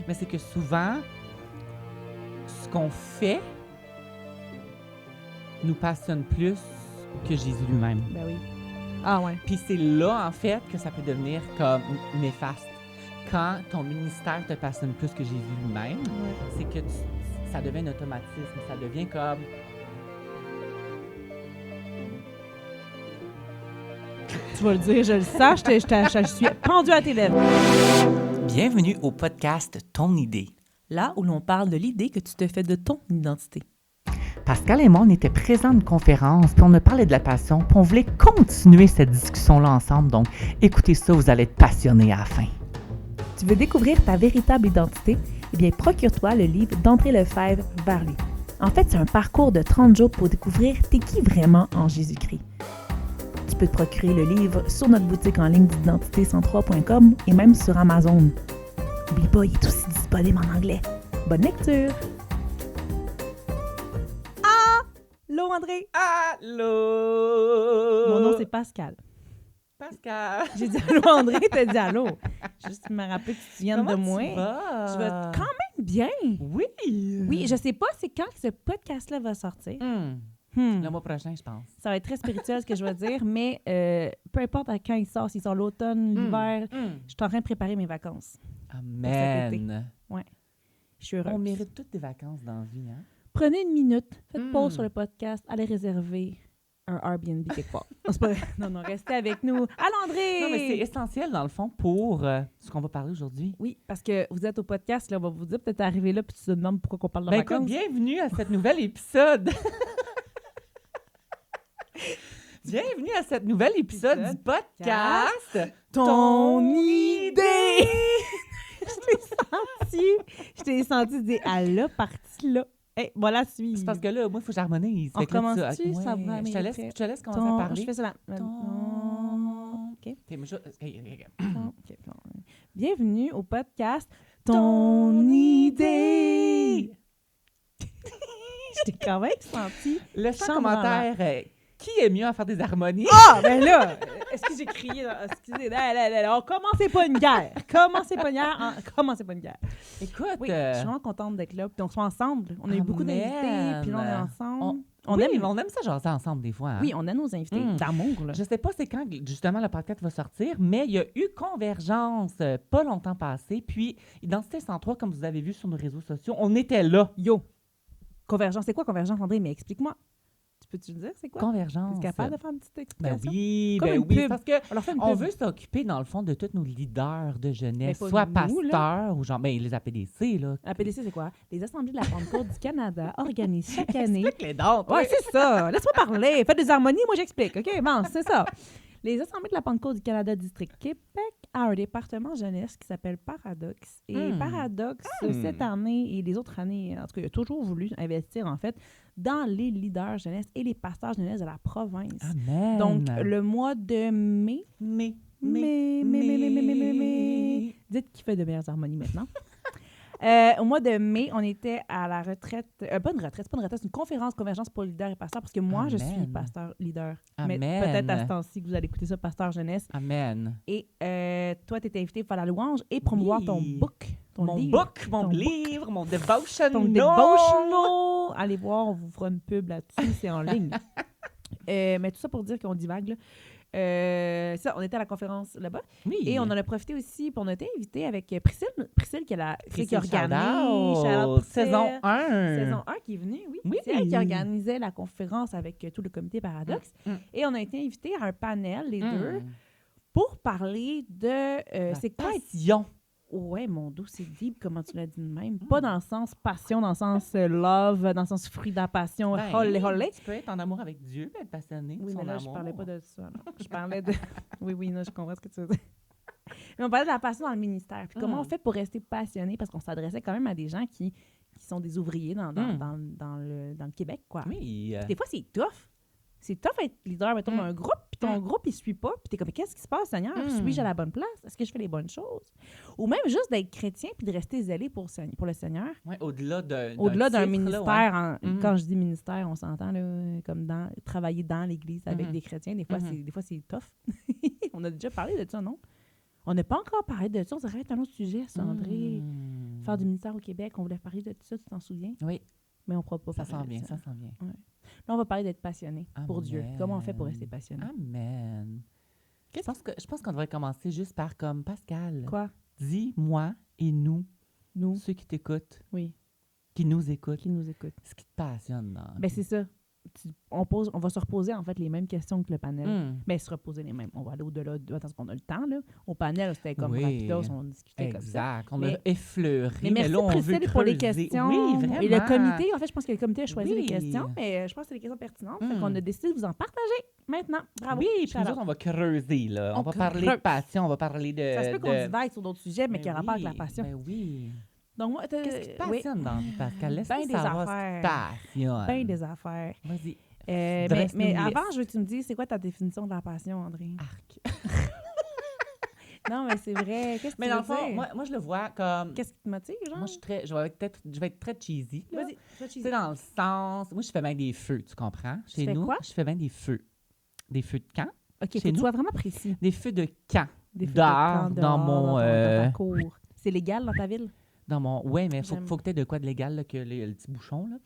Mais c'est que souvent, ce qu'on fait nous passionne plus que Jésus lui-même. Ben oui. Ah ouais. Puis c'est là, en fait, que ça peut devenir comme néfaste. Quand ton ministère te passionne plus que Jésus lui-même, c'est que ça devient un automatisme. Ça devient comme... Tu vas le dire, je le sens, je suis pendue à tes lèvres. Bienvenue au podcast Ton idée. Là où l'on parle de l'idée que tu te fais de ton identité. Pascal et moi, on était présents à une conférence, puis on a parlé de la passion, puis on voulait continuer cette discussion-là ensemble. Donc, écoutez ça, vous allez être passionnés à la fin. Tu veux découvrir ta véritable identité? Eh bien, procure-toi le livre d'André Lefebvre vers lui. En fait, c'est un parcours de 30 jours pour découvrir t'es qui vraiment en Jésus-Christ. Tu peux te procurer le livre sur notre boutique en ligne d'identité103.com et même sur Amazon. N'oublie pas, il est aussi disponible en anglais. Bonne lecture! Allô, André! Allô! Mon nom, c'est Pascal. Pascal. J'ai dit allô, André, t'as dit allô. Juste me rappeler que tu viennes de moi. Tu vas? Je vais quand même bien. Oui! Oui, je sais pas c'est quand que ce podcast-là va sortir. Le mois prochain, je pense. Ça va être très spirituel ce que je vais dire, mais peu importe à quand il sort, s'il sort l'automne, l'hiver, je suis en train de préparer mes vacances. Amen. Je suis heureuse. On mérite toutes des vacances dans la vie, hein? Prenez une minute, faites pause sur le podcast, allez réserver un Airbnb quelque part. Non, c'est pas vrai. Non, restez avec nous. Allô, André! Non, mais c'est essentiel, dans le fond, pour ce qu'on va parler aujourd'hui. Oui, parce que vous êtes au podcast, là, on va vous dire, peut-être arriver là, puis tu te demandes pourquoi on parle de vacances. Écoute, bienvenue à cet nouvel épisode. Bienvenue à cet nouvel épisode du podcast Ton idée! Je t'ai senti dire, elle a parti là. Hey, voilà, suis. C'est parce que là, moi, il faut que j'harmonise. On recommence-tu? Ça va, je te laisse commencer à parler. Je fais ça. OK. Bienvenue au podcast Ton idée. Je t'ai quand même senti. Laisse un commentaire. Qui est mieux à faire des harmonies? Ah, ben là! Est-ce que j'ai crié? Excusez, là, commencez pas une guerre. Commencez pas une guerre. Écoute, oui, je suis vraiment contente d'être là. Puis on soit ensemble. On a eu beaucoup d'invités, puis là, on est ensemble. On aime ça jaser ensemble des fois. Hein? Oui, on aime nos invités d'amour. Là. Je sais pas c'est quand justement le podcast va sortir, mais il y a eu Convergence pas longtemps passé. Puis Identité 103, comme vous avez vu sur nos réseaux sociaux, on était là. Yo! Convergence, c'est quoi Convergence, André? Mais explique-moi. Peux-tu le dire, c'est quoi? Convergence. Tu es capable de faire une petite explication? Ben oui, parce qu'on veut s'occuper, dans le fond, de tous nos leaders de jeunesse, nous, soit pasteurs ou genre, les APDC, là. APDC, c'est quoi? Les Assemblées de la Pentecôte du Canada organisent chaque année... Explique les dates. Ouais, c'est ça. Laisse-moi parler. Faites des harmonies, moi j'explique, OK? Bon, c'est ça. Les Assemblées de la Pentecôte du Canada District Québec a un département jeunesse qui s'appelle Paradoxe. Et Paradoxe, cette année et les autres années, en tout cas, il a toujours voulu investir, en fait, dans les leaders jeunesse et les pasteurs jeunesse de la province. Amen. Donc, le mois de mai. Dites qui fait de meilleures harmonies maintenant. Au mois de mai, on était à la retraite. Pas une retraite, c'est une conférence convergence pour leaders et pasteurs, parce que moi, je suis pasteur leader. Amen. Mais peut-être à ce temps-ci que vous allez écouter ça, pasteur jeunesse. Amen. Et toi, tu étais invité pour faire la louange et promouvoir ton book. Mon livre, mon devotional. Ton devotional. Allez voir, on vous fera une pub là-dessus, c'est en ligne. Mais tout ça pour dire qu'on divague, là. Ça, on était à la conférence là-bas. Oui. Et on en a profité aussi, puis on a été invité avec Priscille qui a organisé saison 1. Saison 1 qui est venue, oui. C'est elle qui organisait la conférence avec tout le comité Paradoxe. Et on a été invité à un panel, les deux, pour parler de... c'est quoi? Passion. Ouais, mon dos, c'est deep, comment tu l'as dit de même. Pas dans le sens passion, dans le sens love, dans le sens fruit de la passion, holé. Tu peux être en amour avec Dieu, être passionné. Oui, mais là, je parlais pas de ça. Non. Je parlais de... Oui, non, je comprends ce que tu veux dire. Mais on parlait de la passion dans le ministère. Puis comment on fait pour rester passionné? Parce qu'on s'adressait quand même à des gens qui sont des ouvriers dans le Québec, quoi. Oui. Puis des fois, c'est tough. C'est tough être leader, mettons, d'un groupe, puis ton groupe, il suit pas, puis t'es comme, qu'est-ce qui se passe, Seigneur? Suis-je à la bonne place? Est-ce que je fais les bonnes choses? Ou même juste d'être chrétien, puis de rester zélé pour le Seigneur. Oui, au-delà d'un ministère. Là, quand je dis ministère, on s'entend, là, comme travailler dans l'Église avec des chrétiens. Des fois, c'est tough. On a déjà parlé de ça, non? On n'a pas encore parlé de ça. On dirait un autre sujet, ça, André. faire du ministère au Québec. On voulait parler de tout ça, tu t'en souviens? Oui, Mais on ne pourra pas ça parler sent de bien, ça. ça sent bien. Ouais. Là, on va parler d'être passionné pour Dieu. Amen. Comment on fait pour rester passionné? Amen. Je pense qu'on devrait commencer juste par comme Pascal. Quoi? Dis moi et nous, Nous? ceux qui t'écoutent, Oui, qui nous écoutent, qui nous écoute. ce qui te passionne. Dans la Ben vie. c'est ça. On va se reposer, en fait, les mêmes questions que le panel. Hmm. Mais se reposer les mêmes. On va aller au-delà. Attends, qu'on a le temps, là. Au panel, c'était comme Oui. rapidos, on discutait comme ça. Exact. On Mais- a effleuré, Mais mais merci là, on veut Priscille pour les creuser. questions. Oui, vraiment. Et le comité, en fait, je pense que le comité a choisi les Oui. questions, mais je pense que c'est des questions pertinentes. Fait Mm. qu'on a décidé de vous en partager maintenant. Bravo. Oui, puis Shout nous out. autres, on va creuser, là. On On va parler de creuse. passion, on va parler de... Ça se peut qu'on divague sur d'autres sujets, mais Ben qui ont rapport avec la oui, passion. Ben oui. Donc, moi, Qu'est-ce qui te oui, passionne dans la vie, Pascal? Laisse-nous ben des savoir affaires. ce qui te passionne. ben des affaires. Vas-y. Mais Dresse-nous une avant, liste. je veux que tu me dises, c'est quoi ta définition de la passion, André? Arc. Non, mais c'est vrai. Qu'est-ce que Mais tu dans le veux fond, dire? moi, je le vois comme... Qu'est-ce qui te motive, genre? Moi, je vais être très cheesy. là. Vas-y, Tu sais, dans le sens... Moi, je fais bien des feux, tu comprends? Chez fais nous, quoi? je fais bien des feux. Des feux de camp. OK, chez faut que tu nous. sois vraiment précis. Des feux de camp. Des feux de Dehors, camp dans mon... dans ta cour. C'est légal dans ta ville? Dans mon... Ouais, mais J'aime. faut que tu aies de quoi de légal, là, que le petit bouchon, là.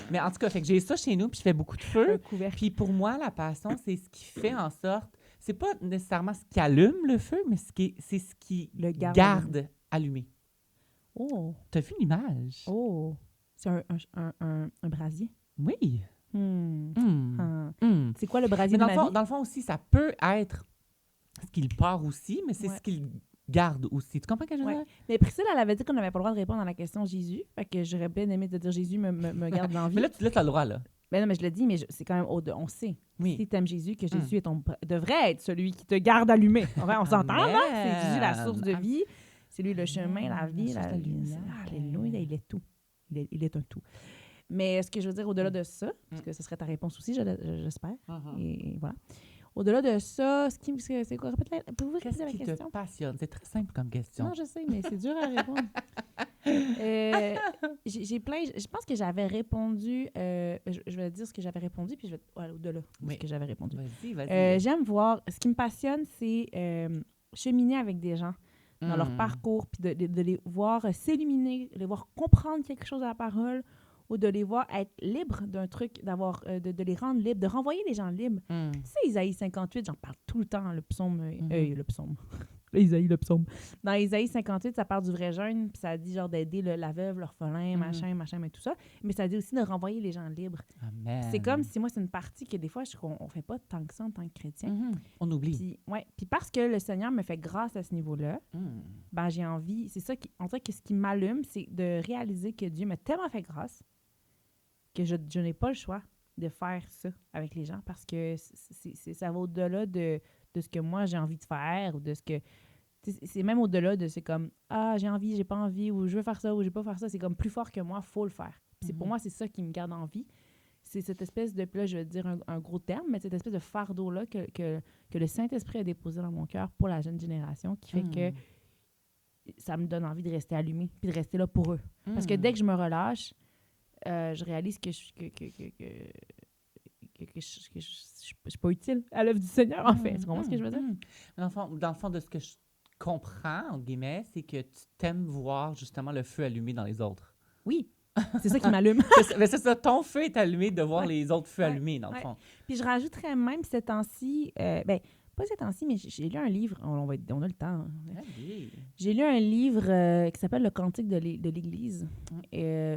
Mais en tout cas, fait que j'ai ça chez nous, puis je fais beaucoup de feux. Un couvercle. Puis pour moi, la passion, c'est ce qui fait en sorte... C'est pas nécessairement ce qui allume le feu, mais c'est ce qui Le garde garde allumé. Oh, T'as vu l'image? oh. C'est un brasier? Oui. Hmm. Hmm. Ah. Hmm. C'est quoi le brasier Mais de ma vie? dans le fond aussi, ça peut être ce qu'il part aussi, mais c'est Ouais. ce qu'il garde aussi. Tu comprends ce que je veux Ouais. dire? Mais Priscille, elle avait dit qu'on n'avait pas le droit de répondre à la question Jésus. Fait que j'aurais bien aimé te dire Jésus me garde dans la vie. Mais là, tu as le droit, là. Ben non, mais je le dis, mais c'est quand même on sait. Oui. Si tu aimes Jésus, que Jésus devrait être celui qui te garde allumé. Enfin, on s'entend, là? C'est Jésus la source de vie. C'est lui le chemin, la vie, la source de lumière. Alléluia, il est tout. Il est un tout. Mais ce que je veux dire, au-delà de ça, parce que ce serait ta réponse aussi, j'espère. Et voilà. Au-delà de ça, c'est quoi? Pouvez-vous répéter Qu'est-ce la qui te question? passionne? C'est très simple comme question. Non, je sais, mais c'est dur à répondre. Je pense que j'avais répondu. Je vais dire ce que j'avais répondu, puis je vais aller au-delà de Oui. ce que j'avais répondu. Vas-y. J'aime voir. Ce qui me passionne, c'est cheminer avec des gens dans leur parcours, puis de les voir s'illuminer, de les voir comprendre quelque chose à la parole, ou de les voir être libres d'un truc, de les rendre libres, de renvoyer les gens libres. Tu sais, Isaïe 58, j'en parle tout le temps, le psaume. Le psaume. Isaïe, le psaume. Dans Isaïe 58, ça parle du vrai jeûne, puis ça dit genre d'aider la veuve, l'orphelin, machin, mais tout ça. Mais ça dit aussi de renvoyer les gens libres. Amen. C'est comme si moi, c'est une partie que des fois, on fait pas tant que ça en tant que chrétien. On oublie. Puis, ouais. Puis parce que le Seigneur me fait grâce à ce niveau-là, ben j'ai envie, c'est ça en fait, que ce qui m'allume, c'est de réaliser que Dieu m'a tellement fait grâce que je n'ai pas le choix de faire ça avec les gens parce que ça va au-delà de ce que moi j'ai envie de faire ou de ce que... C'est même au-delà de c'est comme « Ah, j'ai envie, j'ai pas envie » ou « Je veux faire ça » ou « Je veux pas faire ça ». C'est comme plus fort que moi, faut le faire. Puis pour moi, c'est ça qui me garde en vie. C'est cette espèce de... Puis là, je vais dire un gros terme, mais cette espèce de fardeau-là que le Saint-Esprit a déposé dans mon cœur pour la jeune génération qui fait que ça me donne envie de rester allumée puis de rester là pour eux. Parce que dès que je me relâche, je réalise que je suis pas utile à l'œuvre du Seigneur, en fait. Tu comprends ce que je veux dire? Dans le fond, de ce que je comprends, entre guillemets, c'est que tu t'aimes voir justement le feu allumé dans les autres. Oui, c'est ça qui m'allume. Mais c'est ça, ton feu est allumé de voir Ouais. les autres feux Ouais. allumés, dans le fond. Puis je rajouterais même ces temps-ci, pas ces temps-ci, mais j'ai lu un livre, on a le temps. Hein. Allez. J'ai lu un livre qui s'appelle Le Cantique de l'Église,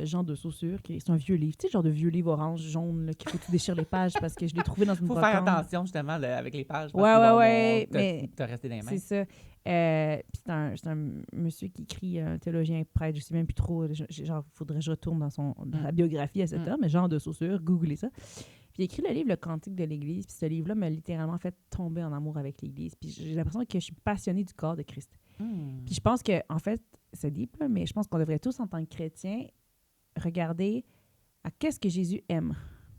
Jean de Saussure, c'est un vieux livre, tu sais, genre de vieux livre orange, jaune, là, qu'il faut que tu déchires les pages parce que je l'ai trouvé dans une Faut brocante. faire attention, justement, là, avec les pages. Ouais, mais T'as resté dans les mains. c'est ça. Puis c'est un monsieur qui écrit, un théologien prêtre, je sais même plus trop, genre, faudrait que je retourne dans la biographie à cet homme, mais Jean de Saussure, googlez ça. Puis il écrit le livre Le Cantique de l'Église, puis ce livre-là m'a littéralement fait tomber en amour avec l'Église. Puis j'ai l'impression que je suis passionnée du corps de Christ. Puis je pense que, en fait, c'est deep, là, mais je pense qu'on devrait tous, en tant que chrétiens, regarder à qu'est-ce que Jésus aime.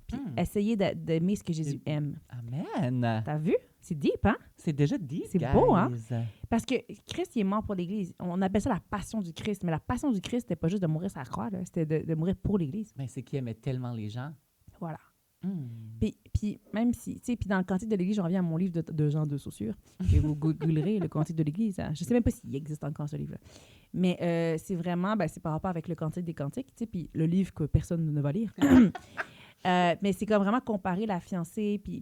Puis essayer d'aimer ce que Jésus aime. Amen. T'as vu? C'est deep, hein? C'est déjà dit, C'est beau, hein? Parce que Christ, il est mort pour l'Église. On appelle ça la passion du Christ. Mais la passion du Christ, c'était pas juste de mourir sur la croix, là. C'était de mourir pour l'Église. Mais c'est qu'il aimait tellement les gens. Voilà. Puis même si, tu sais, puis dans le Cantique de l'Église, je reviens à mon livre de Jean de Saussure, que vous googlerez, le Cantique de l'Église. Hein. Je sais même pas s'il existe encore ce livre-là. Mais c'est vraiment, c'est par rapport avec le Cantique des Cantiques, tu sais, puis le livre que personne ne va lire. Mais c'est comme vraiment comparer la fiancée, puis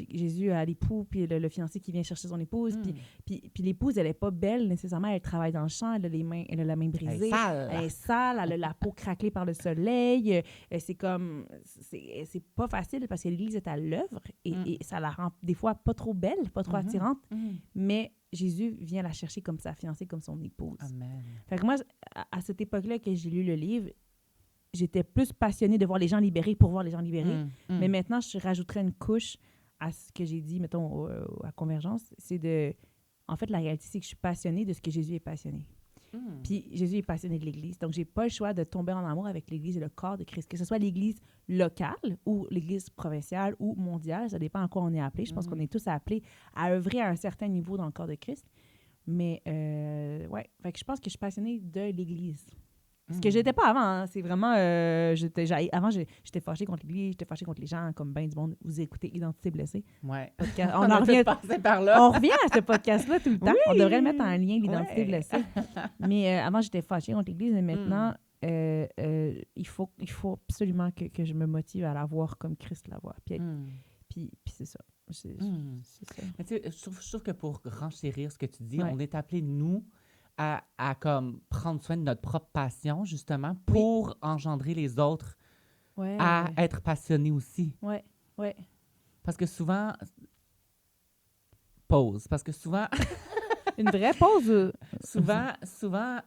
Jésus à l'époux, puis le fiancé qui vient chercher son épouse. Puis l'épouse, elle n'est pas belle nécessairement, elle travaille dans le champ, elle a la main brisée. Elle est sale, elle a la peau craquelée par le soleil. C'est pas facile parce que l'Église est à l'œuvre et ça la rend des fois pas trop belle, pas trop attirante. Mais Jésus vient la chercher comme sa fiancée, comme son épouse. Amen. Fait que moi, à cette époque-là que j'ai lu le livre, j'étais plus passionnée de voir les gens libérés pour voir les gens libérés. Mais maintenant, je rajouterais une couche à ce que j'ai dit, mettons, à Convergence. En fait, la réalité, c'est que je suis passionnée de ce que Jésus est passionné. Puis Jésus est passionné de l'Église. Donc, j'ai pas le choix de tomber en amour avec l'Église et le corps de Christ. Que ce soit l'Église locale ou l'Église provinciale ou mondiale, ça dépend à quoi on est appelé. Je pense qu'on est tous appelés à œuvrer à un certain niveau dans le corps de Christ. Mais, fait que je pense que je suis passionnée de l'Église. Ce que j'étais pas avant, hein. C'est vraiment... avant, j'étais fâchée contre l'Église, j'étais fâchée contre les gens, comme bien du monde. Vous écoutez Identité blessée. Ouais. On en revient... par là. On revient à ce podcast-là tout le temps. Oui. On devrait le mettre en lien, l'identité blessée. Mais avant, j'étais fâchée contre l'Église, mais maintenant, il faut absolument que je me motive à la voir comme Christ la voit. Puis c'est ça. C'est ça. Mais tu sais, je trouve que pour renchérir ce que tu dis, on est appelés, nous, à comme prendre soin de notre propre passion, justement, pour engendrer les autres à être passionnés aussi. Oui. Parce que souvent... Pause. Parce que souvent... Une vraie pause. souvent,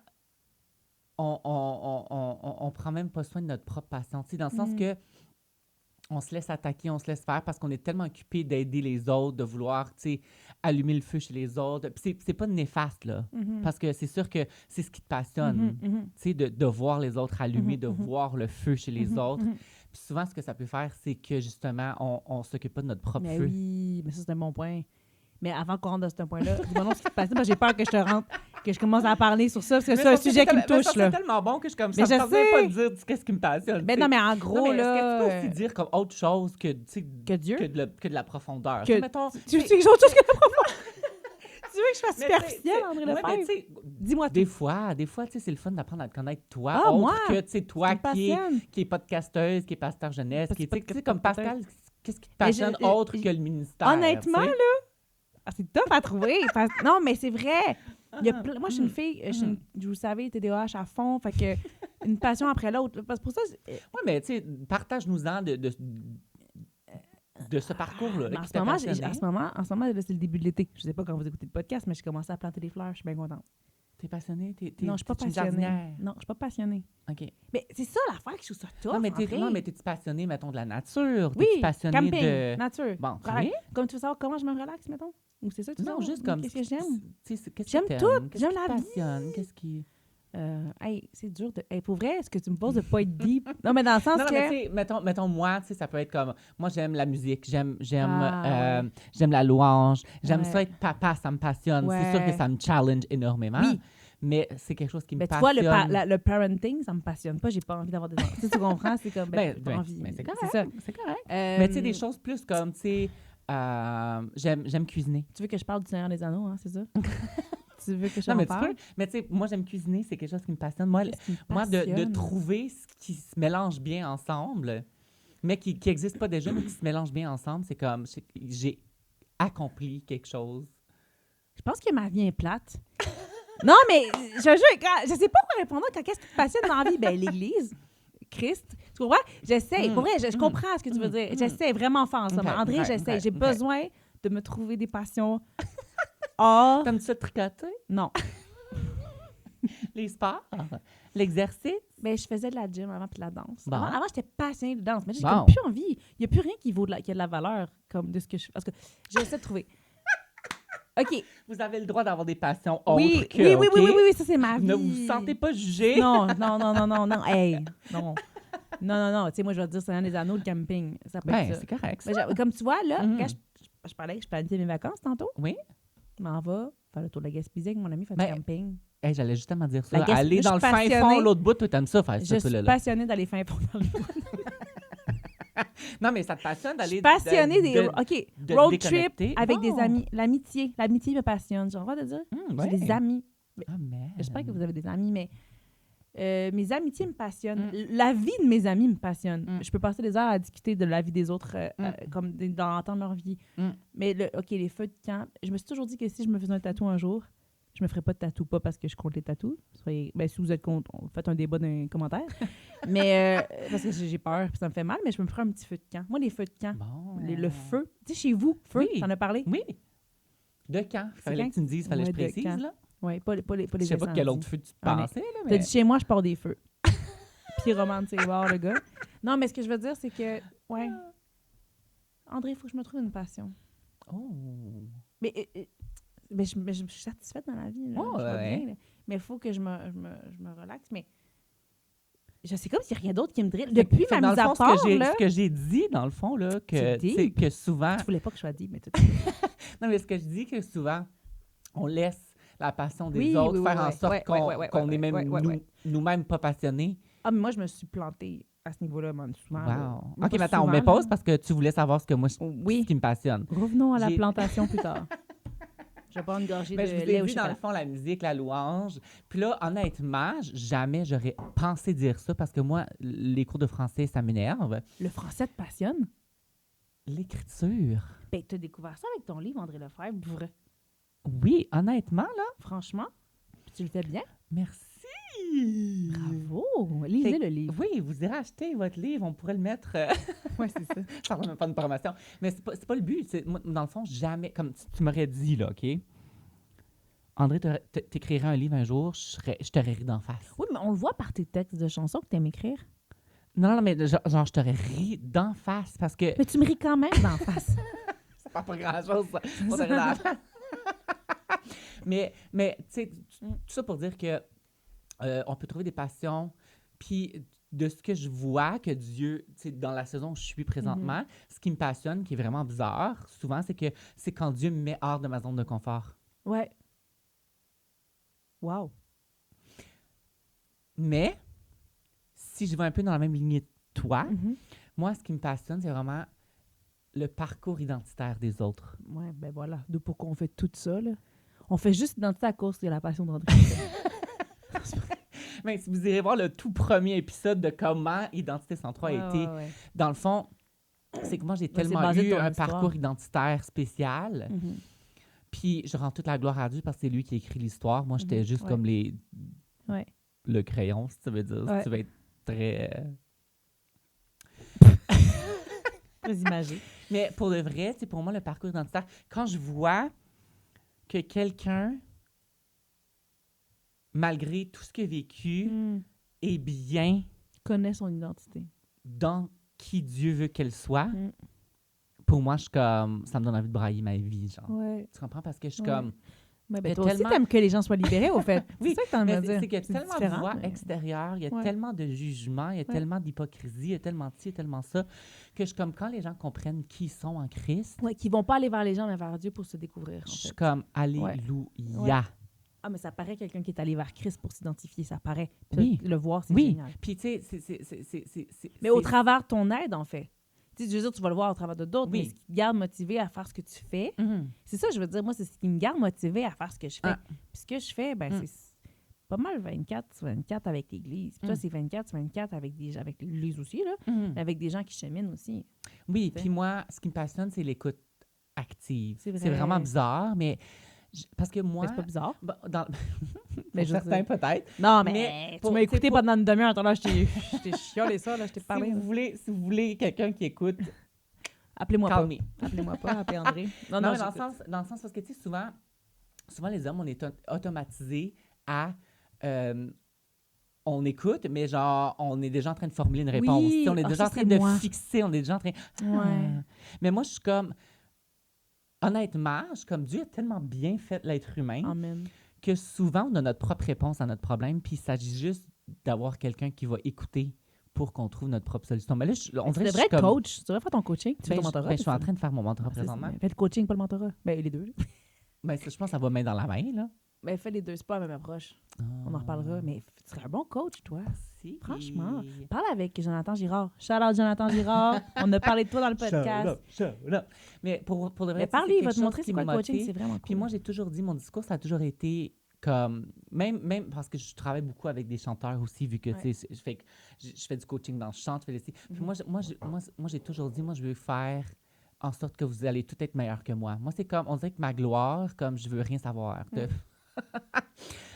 on prend même pas soin de notre propre passion. Tu sais, dans le sens que on se laisse attaquer, on se laisse faire parce qu'on est tellement occupé d'aider les autres, de vouloir, tu sais, allumer le feu chez les autres. Puis c'est pas néfaste, là. Parce que c'est sûr que c'est ce qui te passionne, tu sais, de voir les autres allumer, de voir le feu chez les autres. Puis souvent, ce que ça peut faire, c'est que, justement, on s'occupe pas de notre propre feu. Oui, mais ça, c'est un bon point. Mais avant qu'on rentre dans ce point-là, dis-moi non ce qui te passionne, parce que j'ai peur que je commence à parler sur ça, parce que c'est un sujet qui me touche, là. C'est tellement bon que je comme ça. Je ne sais pas dire qu'est-ce qui me passionne. Mais non, mais en gros, là... Est-ce que tu peux aussi dire comme autre chose que Dieu? Que de la profondeur? Mettons, tu veux que autre chose que la profondeur? Tu veux que je fasse superficielle, André Lefebvre? Dis-moi tout. Des fois, tu sais, c'est le fun d'apprendre à te connaître toi, autre moi? Que, tu sais, toi qui est podcasteuse, qui est pasteur jeunesse, qui est, tu sais, comme Pascal, qu'est-ce qui te passionne autre que le ministère? Honnêtement, là, c'est tough à trouver. Non, mais c'est vrai. Moi, je suis une fille, vous savez, TDAH à fond, fait que une passion après l'autre. Parce que pour ça... Oui, mais tu sais, partage-nous-en de ce parcours-là. En ce moment, là, c'est le début de l'été. Je sais pas quand vous écoutez le podcast, mais j'ai commencé à planter des fleurs. Je suis bien contente. T'es passionnée? Non, je suis pas passionnée. Non, je suis pas passionnée. OK. Mais c'est ça l'affaire que je trouve ça tough. Non, mais t'es-tu passionnée, mettons, de la nature? Oui, t'es-tu passionnée camping, nature. Bon, oui. Comme tu veux savoir comment je me relaxe, mettons? Ou c'est ça que tu Non, juste comme... Qu'est-ce que j'aime? J'aime tout. J'aime la vie. Passionne? Qu'est-ce qui... c'est dur de... pour vrai, est-ce que tu me poses de pas être deep? Non, mais dans le sens non, que... mais mettons, moi, tu sais, ça peut être comme... Moi, j'aime la musique, j'aime la louange, j'aime ça être papa, ça me passionne. C'est sûr que ça me challenge énormément. Oui. Mais c'est quelque chose qui me passionne. Tu vois, le parenting, ça me passionne pas. J'ai pas envie d'avoir des enfants. Tu comprends? C'est comme... pas envie. Mais c'est correct. C'est correct. Mais tu sais, des choses plus comme, tu sais... j'aime cuisiner. Tu veux que je parle du Seigneur des Anneaux, hein, c'est ça? Tu veux que je mais parle? Tu peux. Mais tu sais, moi, j'aime cuisiner, c'est quelque chose qui me passionne. Moi, de trouver ce qui se mélange bien ensemble, mais qui n'existe pas déjà, mais qui se mélange bien ensemble, c'est comme, j'ai accompli quelque chose. Je pense que ma vie est plate. Non, mais je sais pas quoi répondre quand qu'est-ce qui te passionne dans la vie? Ben, l'Église. Christ. Tu comprends? J'essaie. Pour vrai, je comprends ce que tu veux dire. J'essaie vraiment fort en ce moment. André, j'essaie. J'ai besoin de me trouver des passions. T'aimes ça tricoter? Non. Les sports? L'exercice? Ben, je faisais de la gym avant puis de la danse. Bon. Avant, j'étais passionnée de danse. Mais j'ai comme plus envie. Il n'y a plus rien qui a de la valeur comme de ce que je fais. Parce que j'essaie de trouver. OK. Vous avez le droit d'avoir des passions autres oui, ça, c'est ma vie. Ne vous sentez pas jugé. Non. Hey, non. Non. Tu sais, moi, je vais te dire, c'est un des anneaux de camping. Ça peut être ça. C'est correct, ça. Mais comme tu vois, là, quand je parlais, je planifiais mes vacances tantôt. Oui. Je m'en vais faire le tour de la Gaspésie avec mon ami, faire du camping. Hey, j'allais justement dire ça. Aller dans le fin fond, l'autre bout, toi, t'aimes ça, faire ça. Je suis passionnée d'aller fin fond dans le bout. Non, mais ça te passionne d'aller... Je suis passionnée road trip avec des amis. L'amitié me passionne. J'ai envie de dire. J'ai des amis. Amen. J'espère que vous avez des amis, mais mes amitiés me passionnent. La vie de mes amis me passionne. Je peux passer des heures à discuter de la vie des autres, comme d'entendre leur vie. Mais les feux de camp, je me suis toujours dit que si je me faisais un tatou un jour, je me ferais pas de tatou, pas parce que je compte les tatous. Si vous êtes contre, faites un débat dans les commentaires. Mais parce que j'ai peur, puis ça me fait mal, mais je me ferais un petit feu de camp. Moi, les feux de camp, le feu, tu sais, chez vous, feu, t'en as parlé? Oui. De camp. Fallait que tu me dises, fallait que je précise, là. Oui, pas les je sais pas de quel autre feu tu pensais, là, mais... T'as dit chez moi, je pars des feux. Pyromane, c'est voir le gars. Non, mais ce que je veux dire, c'est que, ouais, André, il faut que je me trouve une passion. Oh! Mais je suis satisfaite dans la vie, là. Oh, bien, là. Mais il faut que je me relaxe, mais je sais comme s'il n'y a rien d'autre qui me drille. Depuis ma mise à part, ce que j'ai dit, dans le fond, là, que souvent... Tu voulais pas que je sois dit, mais tout. Non, mais ce que je dis, que souvent, on laisse la passion des autres faire en sorte qu'on est même nous-mêmes pas passionnés. Ah, mais moi, je me suis plantée à ce niveau-là, souvent. Wow. OK, mais attends, on met pause parce que tu voulais savoir ce qui me passionne. Revenons à la plantation plus tard. Je vais pas une gorgée de lait au chocolat. Je vous ai dit, dans le fond, la musique, la louange. Puis là, honnêtement, jamais j'aurais pensé dire ça parce que moi, les cours de français, ça m'énerve. Le français te passionne? L'écriture. Ben, tu as découvert ça avec ton livre, André Lefebvre. Oui, honnêtement, là. Franchement. Puis tu le fais bien. Merci. Bravo. Lisez le livre. Oui, vous irez acheter votre livre. On pourrait le mettre... Oui, c'est ça. Je ne même pas de promotion. Mais c'est pas le but. Moi, dans le fond, jamais... Comme tu m'aurais dit, là, OK? André, t'écrirais un livre un jour, je t'aurais ri d'en face. Oui, mais on le voit par tes textes de chansons que t'aimes écrire. Non, mais genre, je t'aurais ri d'en face parce que... Mais tu me ris quand même d'en face. Ça fait pas grand-chose, ça. On te rit d'en face. Mais tu sais, tout ça pour dire que on peut trouver des passions, puis de ce que je vois que Dieu, tu sais, dans la saison où je suis présentement, ce qui me passionne, qui est vraiment bizarre, souvent, c'est quand Dieu me met hors de ma zone de confort. Ouais. Wow. Mais, si je vais un peu dans la même lignée de toi, moi, ce qui me passionne, c'est vraiment le parcours identitaire des autres. Ouais, ben voilà. D'où pourquoi on fait tout ça, là. On fait juste identité à cause de la passion d'André. Mais si vous irez voir le tout premier épisode de comment Identité 103 a été, dans le fond, c'est que moi, j'ai tellement eu un parcours identitaire spécial. Puis je rends toute la gloire à Dieu parce que c'est lui qui a écrit l'histoire. Moi, j'étais juste comme le crayon, si tu veux dire. Si tu veux être très... Très imagé. Mais pour de vrai, c'est pour moi, le parcours identitaire, quand je vois que quelqu'un, malgré tout ce qu'il a vécu, est bien... connaît son identité. Dans qui Dieu veut qu'elle soit. Pour moi, je suis comme... Ça me donne envie de brailler ma vie, genre. Ouais. Tu comprends? Parce que je suis comme... Mais ben, toi aussi, t'aimes que les gens soient libérés, au fait. Oui, c'est ça que t'en as à dire. C'est qu'il y a tellement de voix extérieures, il y a tellement de jugements, il y a tellement d'hypocrisie, il y a tellement de ci, il y a tellement ça, que je suis comme, quand les gens comprennent qui ils sont en Christ... Oui, qui vont pas aller vers les gens, mais vers Dieu pour se découvrir, en fait. Je suis comme, alléluia. Ah, mais ça paraît quelqu'un qui est allé vers Christ pour s'identifier, ça paraît. Puis le voir, c'est génial. Puis, tu sais, mais au travers de ton aide, en fait. Tu sais, je veux dire, tu vas le voir au travers de d'autres, mais ce qui te garde motivé à faire ce que tu fais, c'est ça, je veux dire, moi, c'est ce qui me garde motivé à faire ce que je fais. Puis ce que je fais, c'est pas mal 24 avec l'Église. Puis toi, c'est 24 avec l'Église aussi, là, avec des gens qui cheminent aussi. Oui, puis moi, ce qui me passionne, c'est l'écoute active. C'est vraiment bizarre, mais... Parce que moi... Mais c'est pas bizarre. Mais certains, peut-être. Non, mais tu m'as écouté pendant une demi-heure. Là, je t'ai chiolé ça, là, je t'ai parlé. Si vous voulez quelqu'un qui écoute, appelez-moi pas. Appelez-moi pas, appelez André. Non, dans le sens parce que, tu sais, souvent, les hommes, on est automatisés à... on écoute, mais genre, on est déjà en train de formuler une réponse. Oui. On est déjà en train de fixer, on est déjà en train... Mais moi, je suis comme... Honnêtement, je suis comme Dieu a tellement bien fait l'être humain. Amen. Que souvent, on a notre propre réponse à notre problème, puis il s'agit juste d'avoir quelqu'un qui va écouter pour qu'on trouve notre propre solution. Mais là, on dirait tu devrais être coach. Tu devrais faire ton coaching. Tu fais ton mentorat. Je suis en train de faire mon mentorat présentement. Fais le coaching, pas le mentorat. Ben, les deux. Ben, je pense que ça va main dans la main, là. Ben, fais les deux. C'est pas la même approche. On en reparlera. Mais tu serais un bon coach, toi. Si. Franchement. Parle avec Jonathan Girard. Shout-out Jonathan Girard. On a parlé de toi dans le podcast. Shout out. Mais pour de vrai, mais parlez, il va te montrer c'est quoi le coaching. C'est vraiment cool. Puis moi, j'ai toujours dit, mon discours, ça a toujours été comme, même parce que je travaille beaucoup avec des chanteurs aussi, vu que, Ouais. tu sais, je fais du coaching dans le chant, je fais Puis moi, j'ai toujours dit, moi, je veux faire en sorte que vous allez tout être meilleur que moi. Moi, c'est comme, on dirait que ma gloire, comme, je veux rien savoir.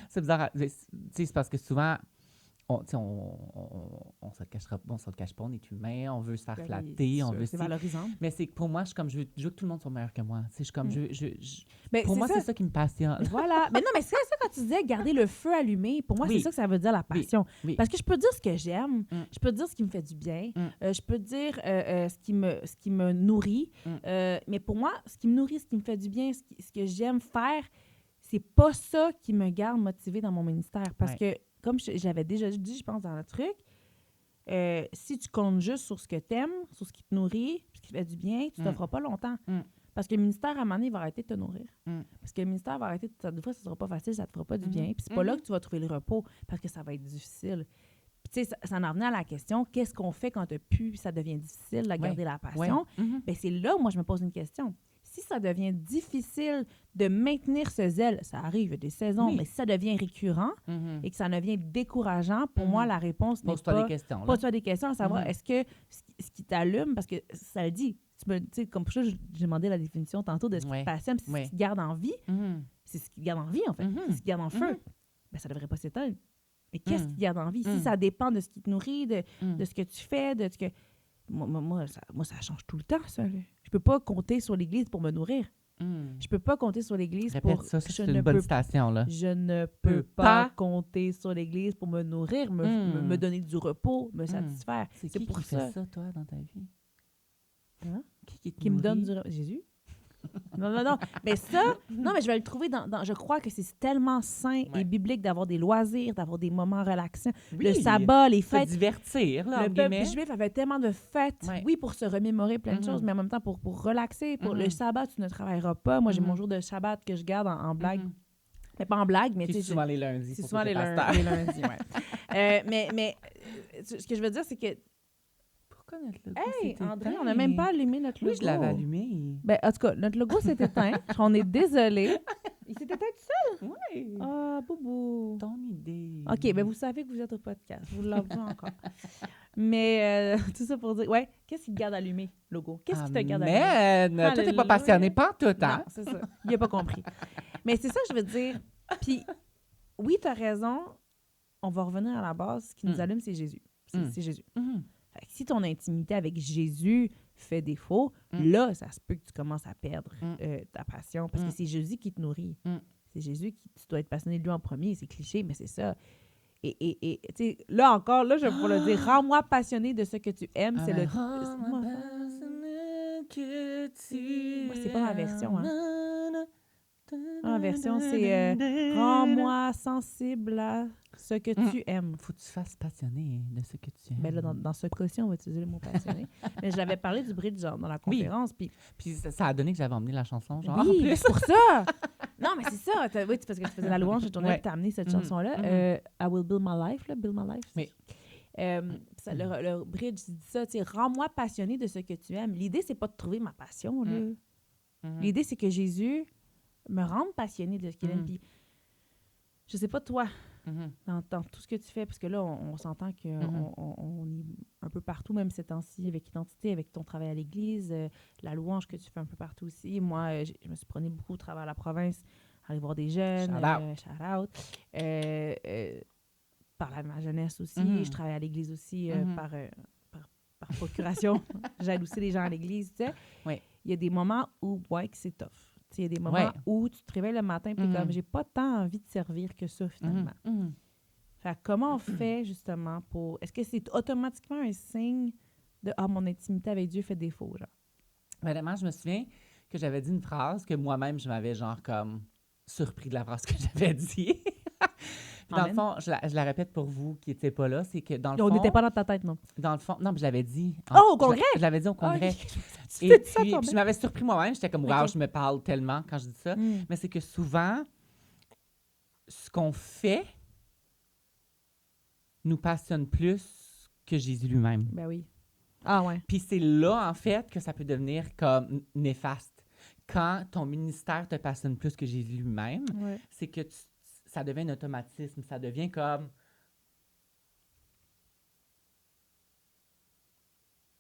C'est bizarre, tu sais, c'est parce que souvent, on se le cachera, on se le cache pas, on est humain, on veut se faire Ben oui, flatter, c'est on sûr, veut... c'est valorisant. Mais c'est que pour moi, je veux que tout le monde soit meilleur que moi. Tu sais, je suis comme, Ben, pour c'est moi, ça. c'est ça qui me passionne. Voilà. Mais non, mais c'est ça quand tu disais garder le feu allumé. Pour moi, Oui. c'est ça que ça veut dire la passion. Oui. Parce que je peux dire ce que j'aime, Mm. je peux dire ce qui me fait du bien, Mm. je peux dire ce qui me nourrit. Mais pour moi, ce qui me nourrit, ce qui me fait du bien, ce que j'aime faire, c'est pas ça qui me garde motivée dans mon ministère. Parce que, comme j'avais déjà dit, je pense, dans le truc, si tu comptes juste sur ce que tu aimes, sur ce qui te nourrit, ce qui te fait du bien, tu ne te feras pas longtemps. Parce que le ministère, à un moment donné, il va arrêter de te nourrir. Parce que le ministère va arrêter de... Des fois, ça ne sera pas facile, ça ne te fera pas du bien. Puis c'est pas là que tu vas trouver le repos, parce que ça va être difficile. Puis tu sais, ça en revenait à la question, qu'est-ce qu'on fait quand tu n'as plus, ça devient difficile de garder la passion? Bien, c'est là où moi, je me pose une question. Si ça devient difficile de maintenir ce zèle, ça arrive, il y a des saisons, mais si ça devient récurrent et que ça devient décourageant, pour moi, la réponse n'est Pose-toi pas... des questions. Pose-toi des questions à savoir, est-ce que ce qui t'allume, parce que ça le dit, tu sais, comme pour ça, j'ai demandé la définition tantôt de ce qui te passionne, c'est ce qui te garde en vie. C'est ce qui te garde en vie, en fait. C'est ce qui te garde en feu. Bien, ça ne devrait pas s'éteindre. Mais qu'est-ce qui te garde en vie? Si ça dépend de ce qui te nourrit, de ce que tu fais, de ce que... Moi, ça change tout le temps, ça. Je peux pas compter sur l'Église pour me nourrir. Je peux pas compter sur l'Église Répète pour... ça, c'est une bonne citation, là. Je ne peux pas compter sur l'Église pour me nourrir, me donner du repos, me satisfaire. C'est qui pour qui fait ça, toi, dans ta vie? Hein? Qui me donne du repos? Jésus? Non. Mais ça, non, mais je vais le trouver je crois que c'est tellement sain et biblique d'avoir des loisirs, d'avoir des moments relaxants. Oui, le sabbat, les fêtes. Se divertir, là, Le peuple juif avait tellement de fêtes, oui, pour se remémorer plein de choses, mais en même temps pour relaxer. Pour le sabbat, tu ne travailleras pas. Moi, j'ai mon jour de Shabbat que je garde en blague. Mais pas en blague, mais tu sais. C'est souvent les lundis. C'est souvent les lundis, oui. Mais ce que je veux dire, c'est que... Pourquoi notre logo Hey, s'est André, éteint? on n'a même pas allumé notre logo. Oui, je l'avais allumé. Ben, en tout cas, notre logo s'est éteint. On est désolé. Il s'est éteint tout seul? Oui. Ah, boubou. Ton idée. OK, ben vous savez que vous êtes au podcast. Vous l'avez encore. Mais tout ça pour dire, ouais, qu'est-ce qui te garde allumé, logo? Qu'est-ce qui te garde allumé? Man, toi, t'es pas passionné, pas tout, hein? Non, c'est ça. Il n'a pas compris. Mais c'est ça que je veux dire. Puis, oui, tu as raison. On va revenir à la base. Ce qui nous allume, c'est Jésus. C'est Jésus. Fait que si ton intimité avec Jésus fait défaut, là, ça se peut que tu commences à perdre ta passion parce que c'est Jésus qui te nourrit. C'est Jésus qui... Tu dois être passionné de lui en premier. C'est cliché, mais c'est ça. Et tu sais, là encore, là, je vais pouvoir le dire. Rends-moi passionné de ce que tu aimes. C'est le... Rends-moi passionné que tu Moi, c'est pas ma version, hein. Ma version, c'est c'est rends-moi sensible à ce que tu aimes. Faut que tu fasses passionné de ce que tu aimes. Ben là, dans ce cas-ci, on va utiliser le mot passionné. Mais je l'avais parlé du bridge dans la conférence. Puis ça a donné que j'avais emmené la chanson, genre. Oui, c'est pour ça! Non, mais c'est ça. Oui, c'est parce que tu faisais la louange de ton œuvre et tu as amené cette chanson-là. I Will Build My Life, là, Build My Life. Oui. Le bridge dit ça, tu sais, rends-moi passionné de ce que tu aimes. L'idée, c'est pas de trouver ma passion, là. L'idée, c'est que Jésus me rende passionné de ce qu'il aime. Puis, je sais pas, toi, dans tout ce que tu fais, parce que là, on s'entend qu'on est un peu partout, même ces temps-ci, avec Identité, avec ton travail à l'Église, la louange que tu fais un peu partout aussi. Moi, je me suis promenée beaucoup au travers de la province, aller voir des jeunes. Shout out. Par ma jeunesse aussi. Je travaille à l'Église aussi par procuration. J'aide aussi les gens à l'Église, tu sais. Oui. Il y a des moments où, que c'est tough. Il y a des moments où tu te réveilles le matin et tu es comme, j'ai pas tant envie de servir que ça, finalement. Fait que comment on fait, justement, pour... Est-ce que c'est automatiquement un signe de « Ah, mon intimité avec Dieu fait défaut », genre? Vraiment, je me souviens que j'avais dit une phrase que moi-même, je m'avais genre comme surpris de la phrase que j'avais dit. Dans le fond, je la répète pour vous qui n'étiez pas là, c'est que dans le fond... On n'était pas dans ta tête, non? Dans le fond, non, mais je l'avais dit. Au congrès? Je l'avais dit au congrès. Et puis je m'avais surpris moi-même. J'étais comme, wow, je me parle tellement quand je dis ça. Mais c'est que souvent, ce qu'on fait nous passionne plus que Jésus lui-même. Ben oui. Ah ouais. Puis c'est là, en fait, que ça peut devenir comme néfaste. Quand ton ministère te passionne plus que Jésus lui-même, c'est que ça devient un automatisme, ça devient comme...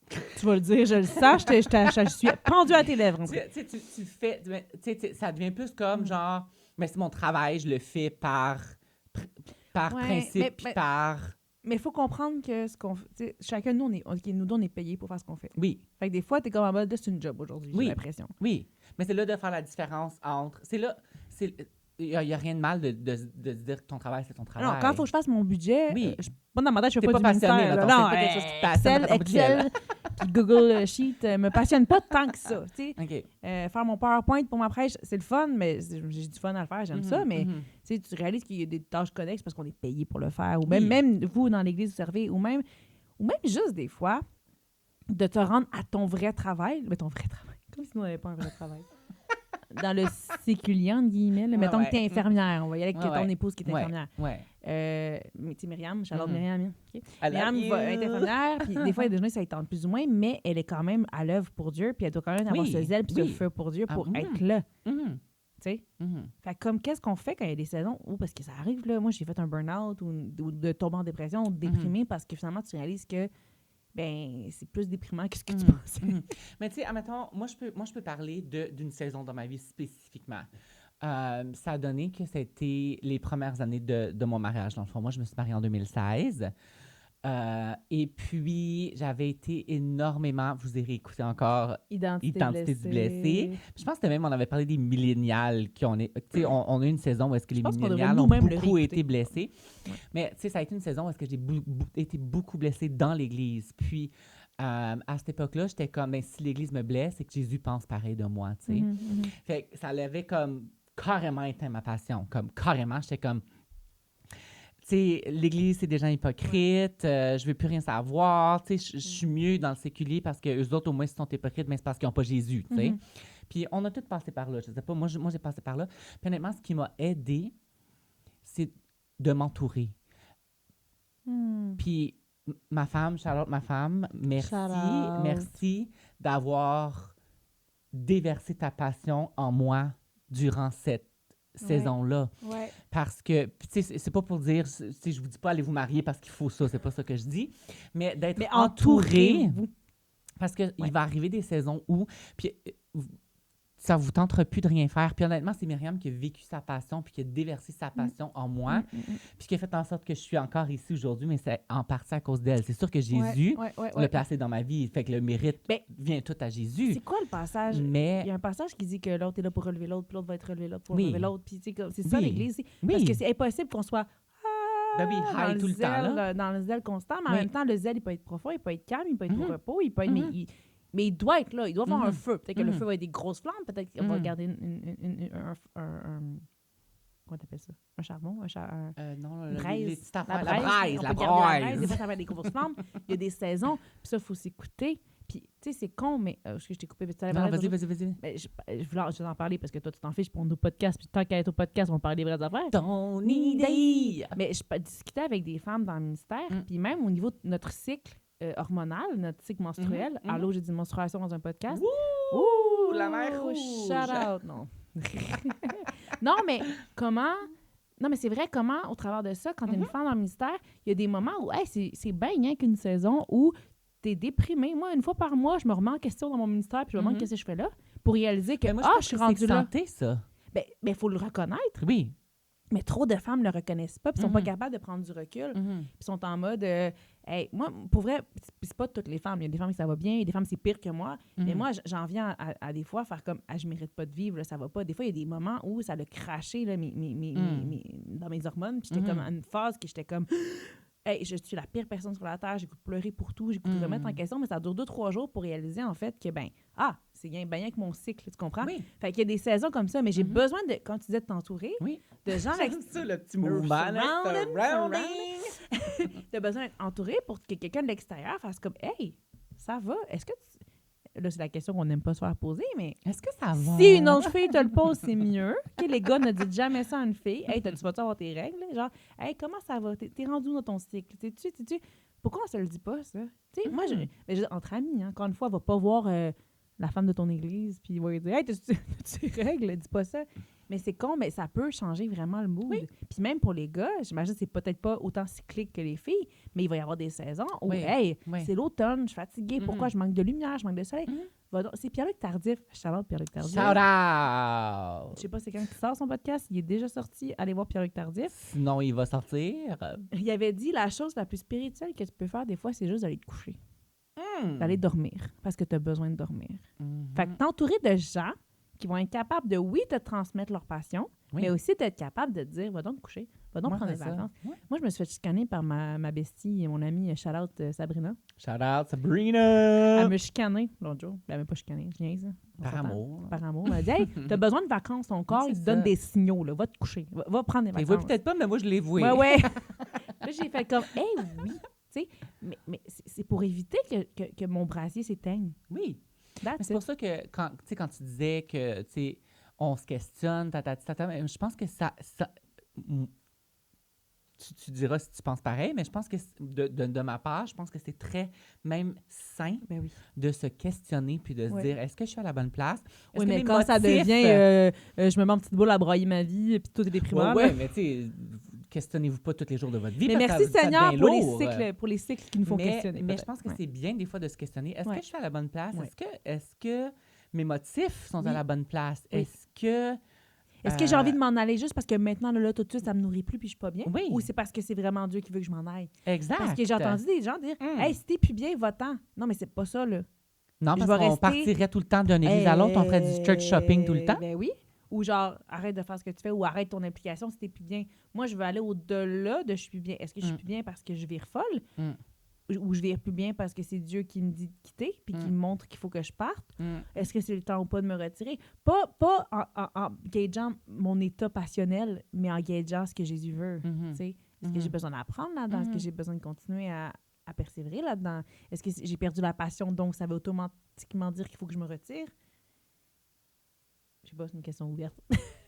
Tu vas le dire, je le sens, je suis pendue à tes lèvres. Tu fais... Ça devient plus comme genre... Mais c'est mon travail, je le fais par principe, puis par... Mais il faut comprendre que ce qu'on fait... Chacun de nous, on est payé pour faire ce qu'on fait. Oui. Fait que des fois, t'es comme en mode, c'est une job aujourd'hui, j'ai l'impression. Oui, mais c'est là de faire la différence entre... Il n'y a rien de mal de dire que ton travail, c'est ton travail. Non, quand il faut que je fasse mon budget, moi, dans ma tête, je fais pas du passionné, ministère. là, Non, c'est pas quelque chose qui te passionne dans ton budget, Excel, puis Google Sheet me passionne pas tant que ça. OK. Faire mon PowerPoint pour ma prêche, c'est le fun, mais j'ai du fun à le faire, j'aime ça, mais tu réalises qu'il y a des tâches connexes parce qu'on est payé pour le faire. Ou même vous, dans l'église, vous servez, ou même juste des fois, de te rendre à ton vrai travail. Mais ton vrai travail, comme si nous, on n'avait pas un vrai travail. Dans le séculier, entre guillemets. Mettons que tu es infirmière. On va y aller avec ton épouse qui est infirmière. Mais tu sais, Myriam, Charlotte Myriam. Okay. Myriam est infirmière, puis des fois, il y a des journées, ça lui tente plus ou moins, mais elle est quand même à l'œuvre pour Dieu, puis elle doit quand même avoir ce zèle puis ce feu pour Dieu pour être là. Tu sais? Fait comme, qu'est-ce qu'on fait quand il y a des saisons où, parce que ça arrive, là, moi, j'ai fait un burn-out ou de tomber en dépression ou de déprimer parce que finalement, tu réalises que c'est plus déprimant que ce que tu pensais. Mais tu sais, admettons, moi, je peux parler d'une saison dans ma vie spécifiquement. Ça a donné que c'était les premières années de mon mariage. Dans le fond, moi, je me suis mariée en 2016. Et puis, j'avais été énormément, vous irez écouter encore, Identité du blessé. Je pense que même, on avait parlé des millénials on a eu une saison où est-ce que les millénials ont beaucoup été blessés. Ouais. Mais, tu sais, ça a été une saison où est-ce que j'ai été beaucoup blessée dans l'Église. Puis, à cette époque-là, j'étais comme, si l'Église me blesse, c'est que Jésus pense pareil de moi, tu sais. Fait que ça avait comme carrément éteint ma passion. Comme carrément, j'étais comme... T'sais, l'Église, c'est des gens hypocrites, je veux plus rien savoir, je suis mieux dans le séculier parce qu'eux autres, au moins, s'ils sont hypocrites, mais c'est parce qu'ils n'ont pas Jésus, tu sais. Puis on a tous passé par là, je sais pas, moi j'ai passé par là. Puis honnêtement, ce qui m'a aidé, c'est de m'entourer. Puis ma femme, Charlotte, merci d'avoir déversé ta passion en moi durant cette saison-là. Ouais. Parce que, tu sais, c'est pas pour dire, je vous dis pas allez vous marier parce qu'il faut ça, c'est pas ça que je dis, mais d'être entouré, parce qu'il va arriver des saisons où, puis ça vous tentera plus de rien faire. Puis honnêtement, c'est Myriam qui a vécu sa passion, puis qui a déversé sa passion en moi, puis qui a fait en sorte que je suis encore ici aujourd'hui, mais c'est en partie à cause d'elle. C'est sûr que Jésus l'a placé dans ma vie, fait que le mérite vient tout à Jésus. C'est quoi le passage? Il y a un passage qui dit que l'autre est là pour relever l'autre, puis l'autre va être relevé là pour relever l'autre, puis c'est ça l'Église. Parce que c'est impossible qu'on soit high tout le temps, là. Dans le zèle constant, mais en même temps, le zèle, il peut être profond, il peut être calme, il peut être au repos, il peut être... Mais il doit être là, il doit avoir un feu. Peut-être que le feu va être des grosses flammes, peut-être qu'on va garder un comment t'appelles ça? Un charbon? Non, une braise. La braise. La braise. Des fois, ça va être des grosses flammes. Il y a des saisons, puis ça, il faut s'écouter. Puis, tu sais, c'est con, mais... Est-ce que je t'ai coupé? Non, vas-y. Mais je voulais en parler parce que toi, tu t'en fiches pour nos podcasts. Puis tant qu'à être au podcast, on parle des vraies affaires. Ton idée! Mais je discutais avec des femmes dans le ministère, puis même au niveau de notre cycle hormonal, notre cycle menstruel. Allô, j'ai dit menstruation dans un podcast. Ouh, la mère rouge! Shout out! Non. Non, mais comment... Non, mais c'est vrai, comment, au travers de ça, quand t'es une femme dans le ministère, il y a des moments où, c'est bien rien qu'une saison où t'es déprimée. Moi, une fois par mois, je me remets en question dans mon ministère, puis je me demande qu'est-ce que je fais là, pour réaliser que, je suis rendue là. C'est ça. Ben, il faut le reconnaître. Oui. Mais trop de femmes ne le reconnaissent pas, puis sont pas capables de prendre du recul, puis sont en mode, moi, pour vrai, c'est pas toutes les femmes. Il y a des femmes qui ça va bien, il y a des femmes qui c'est pire que moi, mais moi, j'en viens à des fois faire comme, je mérite pas de vivre, là, ça va pas. Des fois, il y a des moments où ça a craché là, dans mes hormones, puis j'étais comme à une phase que j'étais comme... je suis la pire personne sur la terre, j'ai goût de pleurer pour tout, j'ai goût de remettre en question, mais ça dure 2-3 jours pour réaliser, en fait, que, c'est bien que mon cycle, tu comprends? Oui. Fait qu'il y a des saisons comme ça, mais j'ai besoin de, quand tu disais de t'entourer, de gens... J'aime ça, le petit mouvement, surrounding. T'as besoin d'être entouré pour que quelqu'un de l'extérieur fasse comme, hey, ça va, est-ce que tu... Là, c'est la question qu'on n'aime pas se faire poser, mais... Est-ce que ça va? Si une autre fille te le pose, c'est mieux. Les gars, ne dites jamais ça à une fille. Hey, tu vas-tu avoir tes règles? Genre, hey, comment ça va? T'es rendu où dans ton cycle? T'es-tu? Pourquoi on se le dit pas, ça? Tu sais, moi, entre amis, encore une fois, va pas voir la femme de ton église, puis il va lui dire, hey, t'as-tu tes règles? Dis pas ça. Mais c'est con, mais ça peut changer vraiment le mood. Oui. Puis même pour les gars, j'imagine que c'est peut-être pas autant cyclique que les filles, mais il va y avoir des saisons où, Oui. hey, Oui. c'est l'automne, je suis fatiguée, pourquoi Mhm. je manque de lumière, je manque de soleil? Mhm. Va donc- C'est Pierre-Luc Tardif. Shout-out Pierre-Luc Tardif. Shout out! Je sais pas c'est quand il sort son podcast, il est déjà sorti. Allez voir Pierre-Luc Tardif. Sinon, il va sortir. Il avait dit la chose la plus spirituelle que tu peux faire des fois, c'est juste d'aller te coucher, d'aller dormir, parce que tu as besoin de dormir. Mhm. Fait que t'entourer de gens qui vont être capables de, oui, te transmettre leur passion, Oui. mais aussi d'être capable de te dire, va donc te coucher, va donc Moi, prendre c'est des ça. vacances. Ouais. Moi, je me suis fait chicaner par ma bestie et mon amie, shout-out Sabrina. Shout out Sabrina! Elle me chicanait l'autre jour. Elle m'a pas chicané, je niaise. On Par s'entend. amour. Par amour. Elle m'a dit, hey, t'as besoin de vacances, ton corps, c'est il te donne ça. des signaux, là. Va te coucher, va prendre des Les vacances. vois peut-être pas, mais moi, je les vois. Ouais, ouais. Là, j'ai fait comme, hey, oui. Tu sais, mais c'est pour éviter que mon brasier s'éteigne. Oui. That's Mais c'est it. pour ça que quand tu disais que, tu sais, on se questionne, mais je pense que ça tu diras si tu penses pareil, mais je pense que de ma part, je pense que c'est très même sain Ben oui. de se questionner puis de se Ouais. dire, est-ce que je suis à la bonne place? Est-ce Oui, que mais mes quand ça motifs, devient, je me mets en petite boule à broyer ma vie, puis tout est déprimant. ouais, là. mais tu sais, questionnez-vous pas tous les jours de votre vie. Mais parce que merci ça Seigneur devient pour lourd. pour les cycles qui nous font mais, questionner. Mais je peut-être. pense que Ouais. c'est bien des fois de se questionner. Est-ce Ouais. que je suis à la bonne place? Ouais. Est-ce que mes motifs sont à Oui. la bonne place? Oui. Est-ce que Est-ce que j'ai envie de m'en aller juste parce que maintenant, là, tout de suite, ça me nourrit plus puis je suis pas bien? Oui. Ou c'est parce que c'est vraiment Dieu qui veut que je m'en aille? Exact. Parce que j'ai entendu des gens dire Mm. Hey, si t'es plus bien, va-t'en. Non, mais c'est pas ça, là. Non, je parce vais qu'on rester- partirait tout le temps d'une église à l'autre, on ferait du church shopping tout le temps. Ben oui. Ou genre, arrête de faire ce que tu fais ou arrête ton implication si t'es plus bien. Moi, je veux aller au-delà de je suis plus bien. Est-ce que je suis Mm. plus bien parce que je vire folle? Mm. Ou je vire plus bien parce que c'est Dieu qui me dit de quitter puis qui Mm. me montre qu'il faut que je parte? Mm. Est-ce que c'est le temps ou pas de me retirer? Pas en gageant mon état passionnel, mais en gageant ce que Jésus veut. Mhm. Tu sais, Est-ce Mhm. que j'ai besoin d'apprendre là-dedans? Est-ce que Mhm. j'ai besoin de continuer à persévérer là-dedans? Est-ce que j'ai perdu la passion, donc ça veut automatiquement dire qu'il faut que je me retire? Je sais pas, c'est une question ouverte.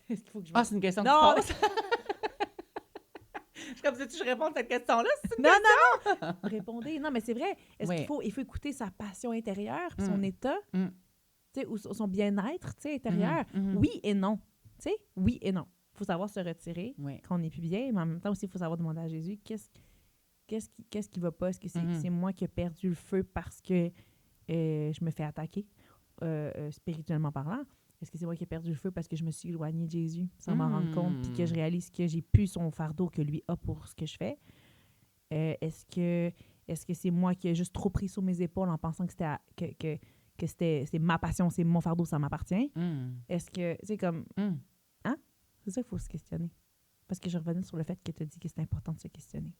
Est-ce qu'il faut que je me... Ah, c'est une question Non, que tu poses? Je suis comme si je réponds à cette question-là. c'est une non, Répondez. Non, mais c'est vrai. Est-ce Oui. qu'il faut écouter sa passion intérieure, puis son Mm. état, Mm. tu sais, ou son bien-être, tu sais, intérieur? Mhm. Mhm. Oui et non. Tu sais, oui et non. Il faut savoir se retirer Oui. quand on n'est plus bien, mais en même temps aussi, il faut savoir demander à Jésus qu'est-ce qui va pas? Est-ce que Mhm. c'est moi qui ai perdu le feu parce que je me fais attaquer, spirituellement parlant? Est-ce que c'est moi qui ai perdu le feu parce que je me suis éloignée de Jésus sans m'en rendre compte puis que je réalise que j'ai plus son fardeau que lui a pour ce que je fais? Est-ce que c'est moi qui ai juste trop pris sur mes épaules en pensant que c'est ma passion, c'est mon fardeau, ça m'appartient? Mm. Est-ce que, c'est comme, Mm. c'est ça qu'il faut se questionner. Parce que je revenais sur le fait que tu as dit que c'est important de se questionner.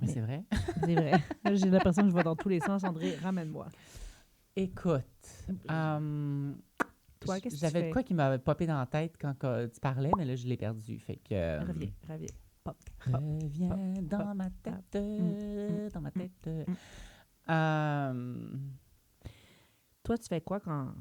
Mais Mais- c'est vrai. C'est vrai. Là, j'ai l'impression que je vais dans tous les sens. André, ramène-moi. Écoute, Toi, qu'est-ce que tu j'avais fais? de quoi qui m'avait popé dans la tête quand tu parlais, mais là, je l'ai perdu. Fait que, Reviens. Pop. reviens dans pop, ma tête, Mm, dans ma tête. mm. Toi, tu fais quoi quand...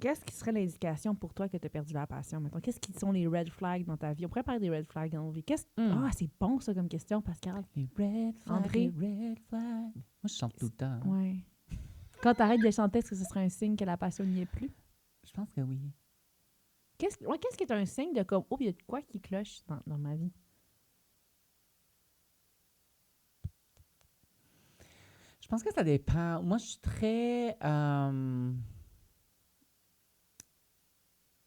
Qu'est-ce qui serait l'indication pour toi que tu as perdu la passion? Mettons? Qu'est-ce qui sont les red flags dans ta vie? On pourrait parler des red flags dans nos vies. Ah, c'est bon, ça, comme question, Pascal. Les red flags, André? les red flags. Moi, je chante tout le temps. Ouais. Quand tu arrêtes de chanter, est-ce que ce serait un signe que la passion n'y est plus? Je pense que oui. Qu'est-ce qui est un signe de comme, oh, il y a de quoi qui cloche dans ma vie? Je pense que ça dépend. Moi, je suis très...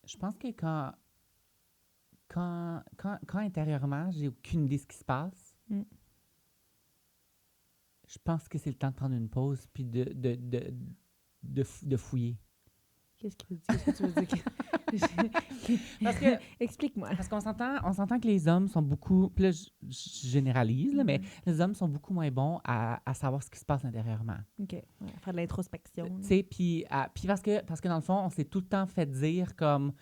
je pense que quand intérieurement, j'ai aucune idée de ce qui se passe, Mm. je pense que c'est le temps de prendre une pause puis de fouiller. Qu'est-ce que tu veux dire? Parce que- Explique-moi. Parce qu'on s'entend que les hommes sont beaucoup... Puis là, je généralise, là, mais Mhm. les hommes sont beaucoup moins bons à savoir ce qui se passe intérieurement. OK. Ouais, faire de l'introspection. Tu sais, puis parce que dans le fond, on s'est tout le temps fait dire comme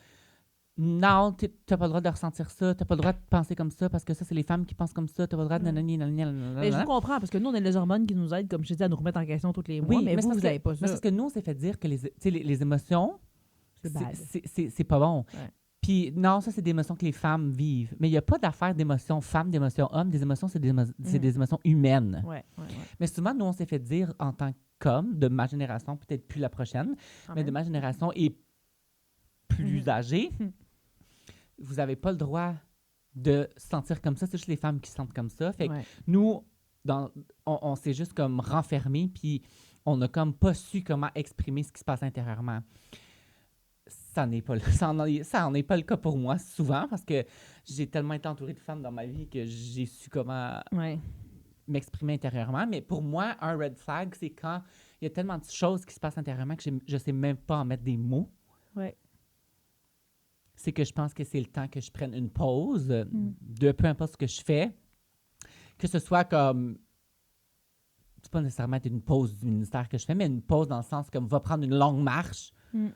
non, t'as pas le droit de ressentir ça, t'as pas le droit de penser comme ça parce que ça, c'est les femmes qui pensent comme ça, t'as pas le droit de Ouais. nanani, nanani, nanani. Mais je vous comprends, parce que nous, on a les hormones qui nous aident, comme je te dis, à nous remettre en question tous les mois, Oui, mais c'est vous, parce vous que- n'avez pas mais ça. c'est parce que nous, on s'est fait dire que les émotions, C'est bad. c'est pas bon. Ouais. Puis non, ça, c'est des émotions que les femmes vivent. Mais il n'y a pas d'affaire d'émotions femmes, d'émotions hommes. Des émotions, c'est des émotions humaines. Ouais. Mais souvent, nous, on s'est fait dire en tant qu'hommes, de ma génération, peut-être plus la prochaine, Quand mais de même. ma génération et plus Mhm. âgée, vous n'avez pas le droit de se sentir comme ça. C'est juste les femmes qui se sentent comme ça. Fait que Ouais. nous, on s'est juste comme renfermés, puis on n'a comme pas su comment exprimer ce qui se passe intérieurement. Ça n'en est pas le cas pour moi souvent, parce que j'ai tellement été entourée de femmes dans ma vie que j'ai su comment Ouais. m'exprimer intérieurement. Mais pour moi, un red flag, c'est quand il y a tellement de choses qui se passent intérieurement que je ne sais même pas en mettre des mots. Ouais. C'est que je pense que c'est le temps que je prenne une pause Mm. de peu importe ce que je fais. Que ce soit comme... C'est pas nécessairement être une pause du ministère que je fais, mais une pause dans le sens comme va prendre une longue marche, Mm.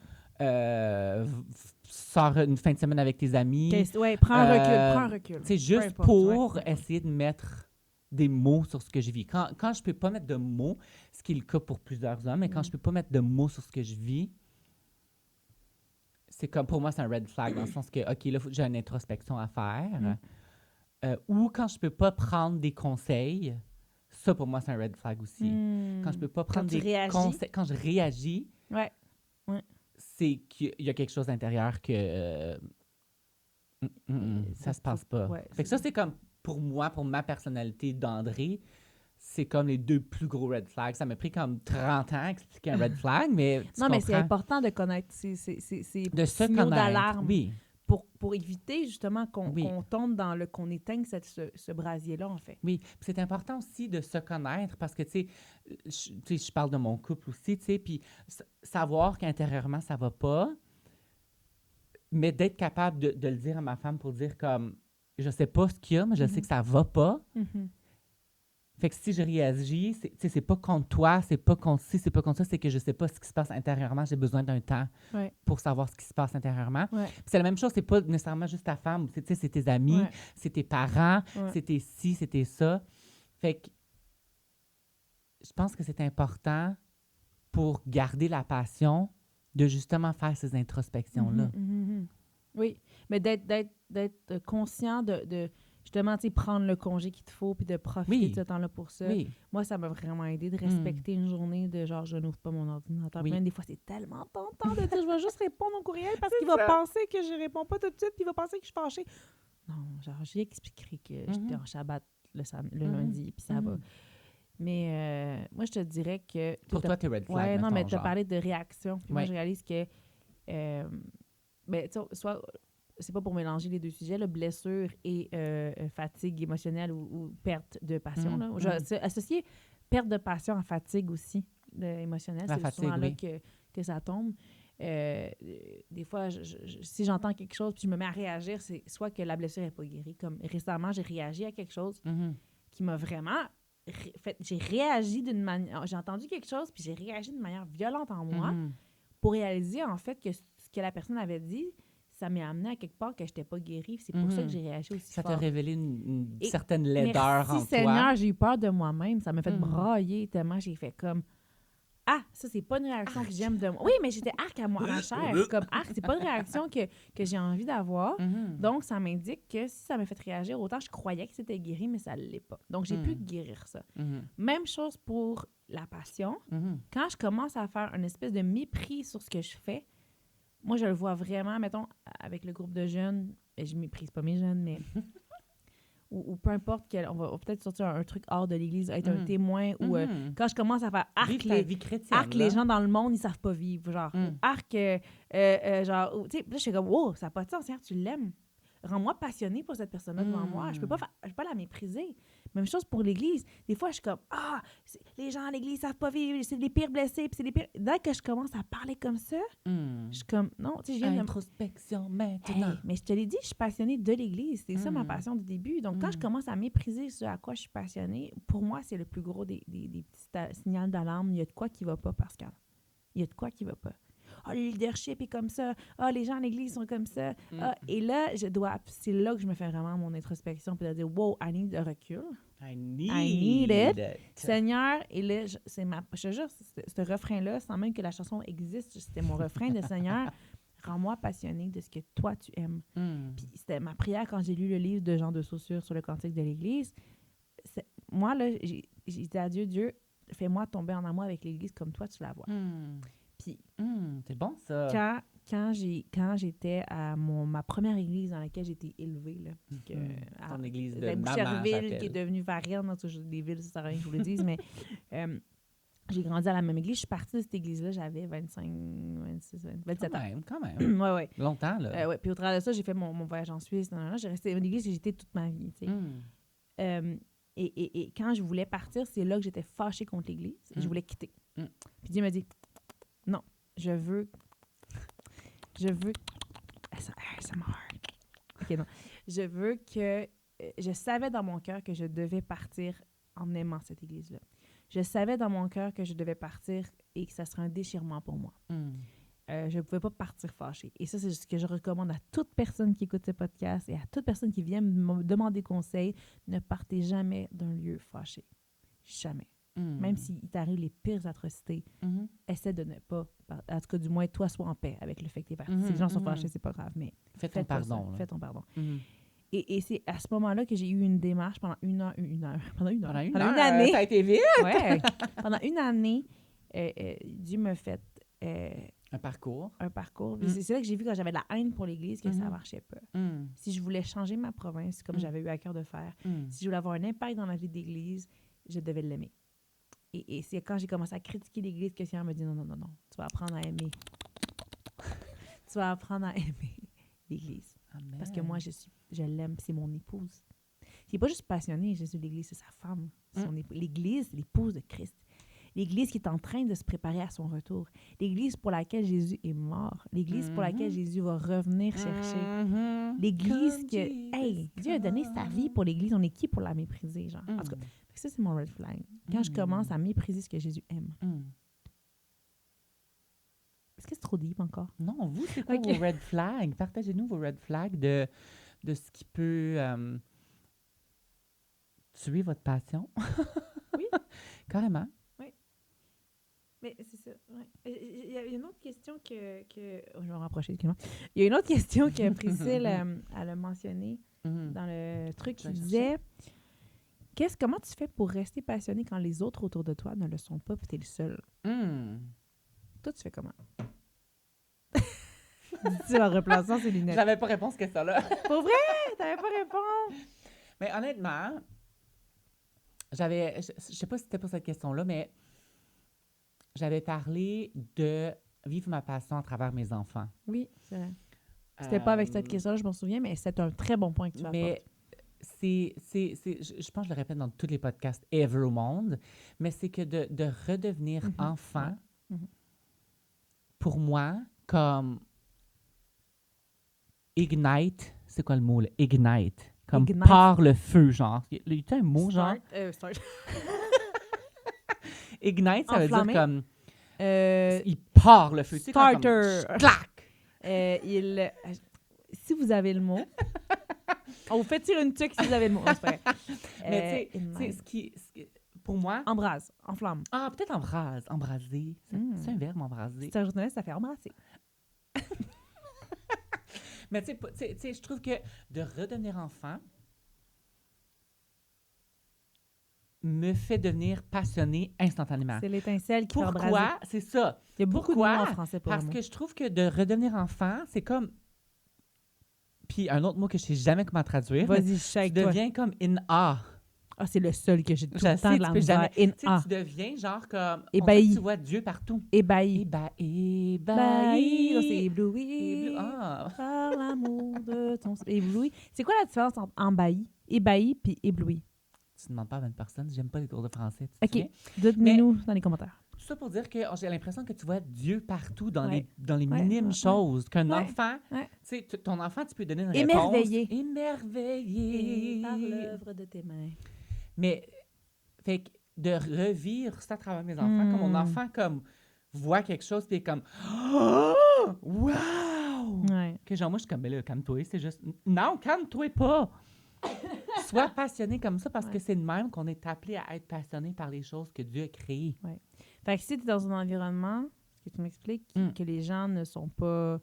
sors une fin de semaine avec tes amis. Ouais, prends un recul. C'est juste importe, pour ouais. essayer de mettre des mots sur ce que je vis. Quand je peux pas mettre de mots, ce qui est le cas pour plusieurs hommes, mais quand je peux pas mettre de mots sur ce que je vis, c'est comme, pour moi, c'est un red flag, dans le sens que, OK, là, j'ai une introspection à faire. Ou quand je peux pas prendre des conseils, ça, pour moi, c'est un red flag aussi. Quand je peux pas prendre tu des réagis. conseils, quand je réagis, Ouais. c'est qu'il y a quelque chose d'intérieur que ça se passe pas. Ouais, Fait que ça, c'est comme, pour moi, pour ma personnalité d'André, c'est comme les deux plus gros red flags. Ça m'a pris comme 30 ans à expliquer un red flag, mais tu Non, mais c'est comprends. important de connaître ces De se signaux connaître. d'alarme Oui. pour éviter justement qu'on tombe dans qu'on éteigne ce brasier-là, en fait. Oui, puis c'est important aussi de se connaître parce que, tu sais, je parle de mon couple aussi, tu sais, puis savoir qu'intérieurement, ça va pas, mais d'être capable de le dire à ma femme pour dire comme, je sais pas ce qu'il y a, mais je sais que ça va pas. Mm-hmm. Fait que si je réagis, c'est pas contre toi, c'est pas contre ci, c'est pas contre ça, c'est que je sais pas ce qui se passe intérieurement, j'ai besoin d'un temps pour savoir ce qui se passe intérieurement. Ouais. Puis c'est la même chose, c'est pas nécessairement juste ta femme, c'est tes amis, c'est tes parents, c'est tes ci, c'est tes ça. Fait que je pense que c'est important pour garder la passion de justement faire ces introspections-là. Oui, mais d'être conscient de justement, tu sais, prendre le congé qu'il te faut puis de profiter de ce temps-là pour ça. Oui. Moi, ça m'a vraiment aidé de respecter une journée de genre, je n'ouvre pas mon ordinateur. Oui. Même des fois, c'est tellement tentant de dire, je vais juste répondre au courriel parce qu'il va penser que je réponds pas tout de suite puis il va penser que je suis fâchée. Non, genre, j'ai expliqué que j'étais en Shabbat le lundi puis ça va. Mais moi, je te dirais que... Pour toi, t'es red flag, ouais, non, mettons, mais tu as genre. parlé de réaction. Puis moi, je réalise que... ben, tu sais, soit... C'est pas pour mélanger les deux sujets, là, blessure et fatigue émotionnelle ou perte de passion. Là. Associer perte de passion à fatigue aussi émotionnelle, c'est souvent là que ça tombe. Des fois, si j'entends quelque chose puis je me mets à réagir, c'est soit que la blessure n'est pas guérie. Comme récemment, j'ai réagi à quelque chose qui m'a vraiment... j'ai réagi d'une manière... J'ai entendu quelque chose puis j'ai réagi d'une manière violente en moi pour réaliser en fait que ce que la personne avait dit, ça m'est amené à quelque part que je n'étais pas guérie. C'est pour ça que j'ai réagi aussi fort. Ça t'a révélé une certaine laideur en toi. Seigneur, j'ai eu peur de moi-même. Ça m'a fait brailler tellement j'ai fait comme... Ah, ça, c'est pas une réaction que j'aime de moi. Oui, mais j'étais arc à moi, à ma chair. Comme arc, c'est pas une réaction que j'ai envie d'avoir. Donc, ça m'indique que si ça m'a fait réagir, autant je croyais que c'était guéri, mais ça ne l'est pas. Donc, j'ai pu guérir ça. Même chose pour la passion. Quand je commence à faire une espèce de mépris sur ce que je fais, moi, je le vois vraiment, mettons, avec le groupe de jeunes, et je méprise pas mes jeunes, mais... ou peu importe, on va peut-être sortir un truc hors de l'Église, être un témoin, ou quand je commence à faire arc, les gens dans le monde, ils savent pas vivre, genre, arc, genre, tu sais, là, je suis comme, wow, ça n'a pas de sens, tu l'aimes. Rends-moi passionnée pour cette personne-là devant moi. Je peux pas la mépriser. Même chose pour l'Église. Des fois, je suis comme, les gens à l'Église savent pas vivre, c'est les pires blessés, puis c'est les pires... Dès que je commence à parler comme ça, je suis comme, non, tu sais, je viens introspection maintenant. Hey, mais je te l'ai dit, je suis passionnée de l'Église. C'est ça ma passion du début. Donc, quand je commence à mépriser ce à quoi je suis passionnée, pour moi, c'est le plus gros des petits signaux d'alarme. Il y a de quoi qui va pas, Pascal. Il y a de quoi qui va pas. Le leadership est comme ça. Les gens à l'Église sont comme ça. Et là, c'est là que je me fais vraiment mon introspection puis de dire, wow, I need a recul. I need it. Seigneur, et là, je te jure, ce refrain-là, sans même que la chanson existe, c'était mon refrain de Seigneur, rends-moi passionnée de ce que toi, tu aimes. Puis c'était ma prière quand j'ai lu le livre de Jean de Saussure sur le cantique de l'Église. Moi, là, j'ai dit à Dieu, fais-moi tomber en amour avec l'Église comme toi, tu la vois. Puis, c'est bon, ça. quand j'étais à ma première église dans laquelle j'ai été élevée, là, Ton église de la maman, Boucherville, j'appelle. qui est devenue Varennes, en tout cas, des villes, ça sert à rien que je vous le dise, mais j'ai grandi à la même église. Je suis partie de cette église-là, j'avais 25, 26, 27 ans. Quand même. Ouais. Longtemps, là. Ouais. Puis au travers de ça, j'ai fait mon voyage en Suisse. J'ai resté à une église que j'étais toute ma vie, tu sais. Et quand je voulais partir, c'est là que j'étais fâchée contre l'Église. Et je voulais quitter. Puis Dieu m'a dit, non, je veux... Ça meurt. OK, non. Je veux que... Je savais dans mon cœur que je devais partir en aimant cette Église-là. Je savais dans mon cœur que je devais partir et que ça serait un déchirement pour moi. Je ne pouvais pas partir fâchée. Et ça, c'est ce que je recommande à toute personne qui écoute ce podcast et à toute personne qui vient me demander conseil. Ne partez jamais d'un lieu fâché. Jamais. Même s'il t'arrive les pires atrocités, essaie de ne pas... En tout cas, du moins, toi, sois en paix avec le fait que tu es parti. Si les gens sont fâchés, c'est pas grave, mais fais ton pardon. Fais ton pardon. Et c'est à ce moment-là que j'ai eu une démarche pendant une année. Ça a été vite! Ouais. Pendant une année, Dieu m'a fait... un parcours. C'est là que j'ai vu quand j'avais de la haine pour l'Église que ça marchait pas. Si je voulais changer ma province, comme j'avais eu à cœur de faire, si je voulais avoir un impact dans la vie de l'Église, je devais l'aimer. Et c'est quand j'ai commencé à critiquer l'Église que le Seigneur me dit non, tu vas apprendre à aimer. Tu vas apprendre à aimer l'Église. Amen. Parce que moi, je l'aime, c'est mon épouse. Il n'est pas juste passionné, Jésus, l'Église, c'est sa femme. L'Église, c'est l'épouse de Christ. L'Église qui est en train de se préparer à son retour. L'Église pour laquelle Jésus est mort. L'Église pour laquelle Jésus va revenir chercher. L'Église que... Hey, Dieu a donné sa vie pour l'Église. On est qui pour la mépriser, genre? En tout cas, ça, c'est mon red flag. Quand je commence à mépriser ce que Jésus aime. Est-ce que c'est trop deep encore? Non, vous, c'est quoi vos red flags? Partagez-nous vos red flags de ce qui peut tuer votre passion. Oui. Carrément. Mais c'est ça. Ouais. Il y a une autre question que oh, je vais me rapprocher, excuse-moi. Il y a une autre question que Priscille elle a mentionnée dans le truc qui disait comment tu fais pour rester passionné quand les autres autour de toi ne le sont pas et tu es le seul? Toi, tu fais comment? Dis-tu en replaçant ses lunettes? J'avais pas réponse que ça, là. Pour vrai? T'avais pas réponse? Mais honnêtement, je sais pas si c'était pour cette question-là, mais j'avais parlé de vivre ma passion à travers mes enfants. Oui, c'est vrai. C'était pas avec cette question-là, je m'en souviens, mais c'est un très bon point que tu apportes. Mais je pense que je le répète dans tous les podcasts ever au monde, mais c'est que de redevenir enfant, pour moi, comme ignite, c'est quoi le mot, là? Ignite. Comme part le feu, genre. Il y a un mot, genre? Start. Ignite, ça enflammé. veut dire comme... il part le feu. Starter. Comme, clac! Si vous avez le mot... on vous fait tirer une tuque si vous avez le mot. C'est vrai. Mais tu sais, ce qui... Pour moi... Embrase. Enflamme. Ah, peut-être embrase. Embraser. C'est un verbe, embraser. C'est un journaliste, ça fait embrasser. Mais tu sais, je trouve que de redevenir enfant me fait devenir passionné instantanément. C'est l'étincelle qui fait embraser. Pourquoi? C'est ça. Il y a beaucoup de mots en français pour Parce que je trouve que de redevenir enfant, c'est comme... Puis un autre mot que je sais jamais comment traduire. Vas-y, shake toi. Tu deviens comme in awe. Ah, c'est le seul que j'ai tout le temps de la misère. Tu deviens genre comme... Ébahi. Tu vois Dieu partout. Ébahi. Ébahi. C'est ébloui. Par l'amour de ton... Ébloui. C'est quoi la différence entre embahi, ébahi puis ébloui? Tu ne demandes pas à 20 personnes. J'aime pas les cours de français. OK. Dites-nous dans les commentaires. Tout ça pour dire que j'ai l'impression que tu vois Dieu partout dans les minimes choses. Qu'un enfant, tu sais, ton enfant, tu peux donner une réponse. Émerveillé. Par l'œuvre de tes mains. Mais, fait que de revivre ça à travers mes enfants, comme mon enfant comme voit quelque chose, puis est comme oh, wow! Que genre, moi, je suis comme, mais là, calme-toi, c'est juste, non, calme-toi pas! Sois passionné comme ça parce que c'est de même qu'on est appelé à être passionné par les choses que Dieu a créées. Ouais. Fait que si tu es dans un environnement, que tu m'expliques, que les gens ne sont pas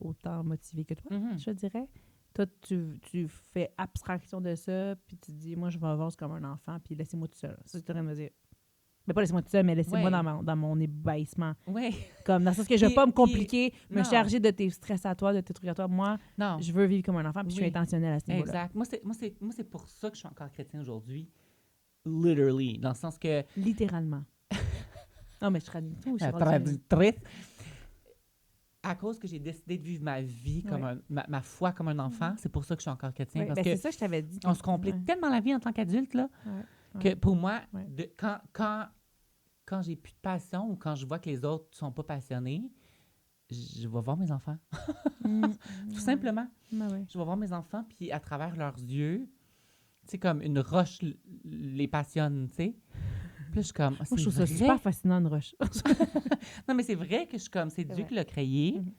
autant motivés que toi, je dirais, toi, tu fais abstraction de ça, puis tu te dis, moi, je vais avancer comme un enfant, puis laissez-moi tout seul. C'est ce que tu es en train de me dire. Mais pas laissez-moi tout seul, mais laissez-moi Ouais. dans mon ébahissement. Oui. Comme dans le sens que je vais pas me compliquer, me non. charger de tes stress à toi, de tes trucs à toi. Moi, Non. je veux vivre comme un enfant, puis je suis Oui. intentionnelle à ce niveau-là. Exact. Moi, c'est pour ça que je suis encore chrétien aujourd'hui. Literally. Dans le sens que... Littéralement. Non, mais je traduis tout. Traductrice. À cause que j'ai décidé de vivre ma vie comme Ouais. ma foi comme un enfant, c'est pour ça que je suis encore chrétien. Ouais, Parce ben que c'est ça que je t'avais dit. on se complique tellement la vie en tant qu'adulte, là, que pour moi, Ouais. quand j'ai plus de passion ou quand je vois que les autres ne sont pas passionnés, je vais voir mes enfants. Tout simplement. Ouais. Je vais voir mes enfants, puis à travers leurs yeux, c'est comme une roche les passionne, tu sais. Puis là, je suis comme, Moi, je trouve ça super fascinant, une roche. Non, mais c'est vrai que je suis comme, c'est Dieu vrai. qui l'a créé. Mhm.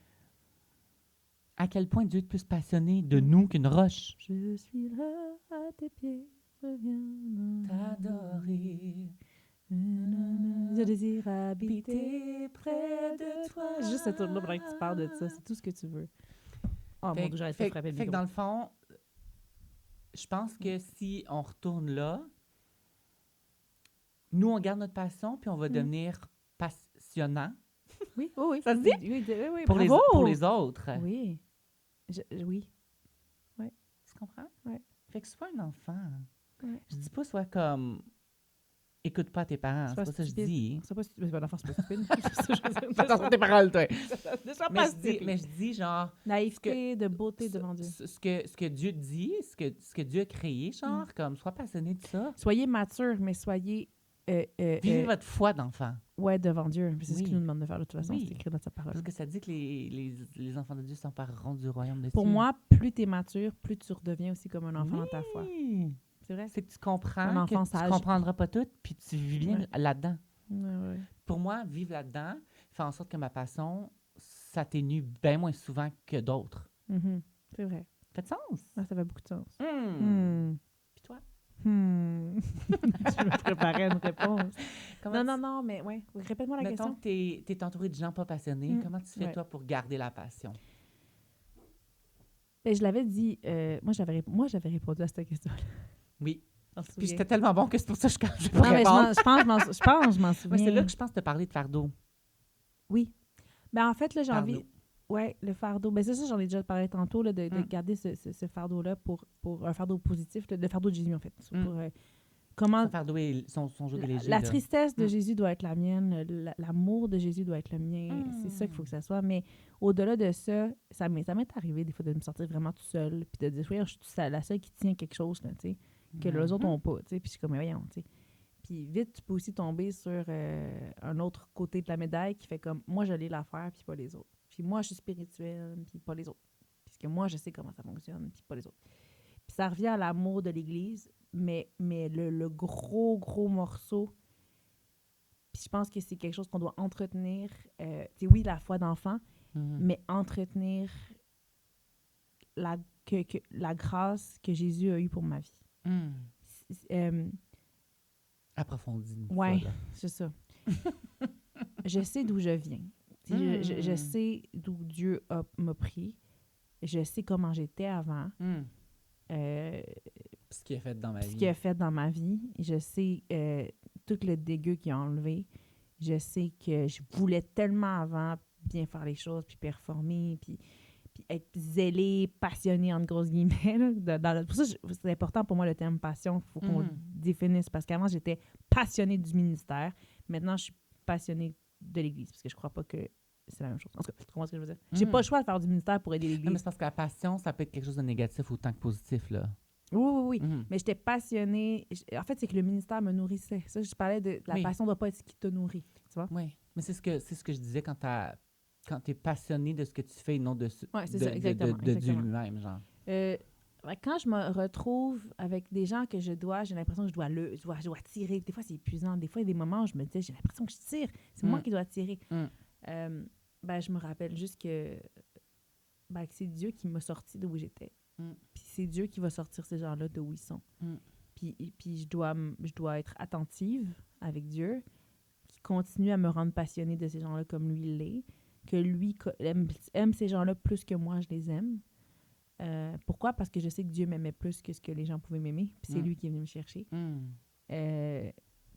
À quel point Dieu est plus passionné de nous qu'une roche. Je suis là à tes pieds, reviens T'adorer, Je désire habiter habiter près de toi. Juste cette tour-là, pendant que tu parles de ça, c'est tout ce que tu veux. Oh mon Dieu, j'arrête de frapper le fait que micro. dans le fond, je pense que si on retourne là, nous, on garde notre passion, puis on va devenir passionnant Oui, oui. Ça se dit? Oui, pour bravo! les autres. Oui. Oui. Tu comprends? Ouais. Fait que sois un enfant. Ouais. Je dis pas sois comme... Écoute pas tes parents, c'est pas ça que je stupide. dis. C'est pas stupide. Un enfant, c'est pas stupide. C'est ça que je veux dire. Attention tes paroles, toi. Ne sois pas stupide. Mais je dis genre... Naïveté, de beauté devant Dieu. Ce que Dieu dit, ce que Dieu a créé, genre, comme, sois passionné de ça. Soyez mature, mais soyez... Vivez votre foi d'enfant. Ouais, devant Dieu. C'est ce Oui. qu'il nous demande de faire de toute façon. Oui. C'est écrit dans sa parole. Parce que ça dit que les enfants de Dieu s'empareront du royaume de Dieu. Pour moi, plus tu es mature, plus tu redeviens aussi comme un enfant dans ta foi. C'est vrai? C'est que tu comprends Un enfant que tu sage. comprendras pas tout, puis tu vis bien là-dedans. Ouais. Pour moi, vivre là-dedans fait en sorte que ma passion s'atténue bien moins souvent que d'autres. Mhm. C'est vrai. Ça fait de sens? Ah, ça fait beaucoup de sens. Puis toi? Je me préparais une réponse. Comment Non, mais ouais. Répète-moi la mettons question. que tu es entouré de gens pas passionnés. Comment tu fais, Ouais. toi, pour garder la passion? Ben, je l'avais dit, moi, j'avais répondu à cette question-là. Oui. On se Puis souvient. j'étais tellement bon que c'est pour ça que je peux Non, mais répondre. je pense, je m'en souviens. Ouais, c'est là que je pense te parler de fardeau. Oui. Ben, en fait, là, j'ai Fardeau. envie... Ouais, le fardeau. Ben, c'est ça, j'en ai déjà parlé tantôt, là, de garder ce fardeau-là pour un fardeau positif, le fardeau de Jésus, en fait. Pour, comment... Son fardeau est son joug est léger. La là. tristesse de Jésus doit être la mienne, l'amour de Jésus doit être le mien. C'est ça qu'il faut que ça soit. Mais au-delà de ça, ça m'est arrivé des fois de me sortir vraiment tout seul, puis de dire, oui, je suis la seule qui tient quelque chose, là, tu sais, que les autres n'ont pas, tu sais. Puis je suis comme, mais voyons, tu sais. Puis vite, tu peux aussi tomber sur un autre côté de la médaille qui fait comme, moi, je l'ai l'affaire, puis pas les autres. Puis moi, je suis spirituelle, puis pas les autres. Puisque moi, je sais comment ça fonctionne, puis pas les autres. Puis ça revient à l'amour de l'Église, mais le gros morceau, puis je pense que c'est quelque chose qu'on doit entretenir. Tu sais, oui, la foi d'enfant, mais entretenir la grâce que Jésus a eue pour ma vie. Approfondie. Oui, c'est ça. Je sais d'où je viens. Je sais d'où Dieu m'a pris. Je sais comment j'étais avant. Ce qu'il a fait dans ma vie. Ce qu'il a fait dans ma vie. Je sais tout le dégueu qu'il a enlevé. Je sais que je voulais tellement avant bien faire les choses, puis performer, puis être zélée, passionnée, entre grosses guillemets. Pour ça, c'est important pour moi le terme passion. Il faut qu'on le définisse. Parce qu'avant, j'étais passionnée du ministère. Maintenant, je suis passionnée de l'Église. Parce que je crois pas que c'est la même chose. En tout cas, tu comprends ce que je veux dire? J'ai pas le choix de faire du ministère pour aider l'Église. Non, mais c'est parce que la passion, ça peut être quelque chose de négatif autant que positif, là. Oui. Mais j'étais passionnée. En fait, c'est que le ministère me nourrissait. Ça, je parlais de la passion ne doit pas être ce qui te nourrit. Tu vois? Oui. Mais c'est ce que je disais quand tu es passionné de ce que tu fais et non de Dieu lui-même, genre. Quand je me retrouve avec des gens que j'ai l'impression que je dois tirer. Des fois, c'est épuisant. Des fois, il y a des moments où je me dis, j'ai l'impression que je tire. C'est moi qui dois tirer. Je me rappelle juste que c'est Dieu qui m'a sorti d'où j'étais. Puis c'est Dieu qui va sortir ces gens-là de où ils sont. Puis je dois être attentive avec Dieu, qui continue à me rendre passionnée de ces gens-là comme lui l'est, que lui aime ces gens-là plus que moi, je les aime. Pourquoi? Parce que je sais que Dieu m'aimait plus que ce que les gens pouvaient m'aimer. Puis c'est lui qui est venu me chercher.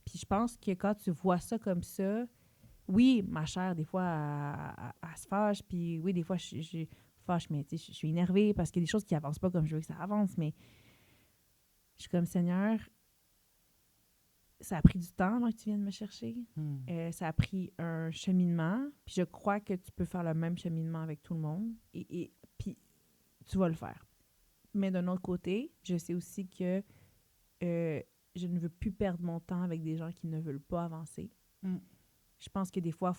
Puis je pense que quand tu vois ça comme ça, oui, ma chère, des fois, elle se fâche, puis oui, des fois, je fâche, mais tu sais, je suis énervée parce qu'il y a des choses qui avancent pas comme je veux que ça avance, mais je suis comme, Seigneur, ça a pris du temps avant que tu viennes me chercher. Ça a pris un cheminement, puis je crois que tu peux faire le même cheminement avec tout le monde, et puis tu vas le faire. Mais d'un autre côté, je sais aussi que je ne veux plus perdre mon temps avec des gens qui ne veulent pas avancer. Je pense que des fois,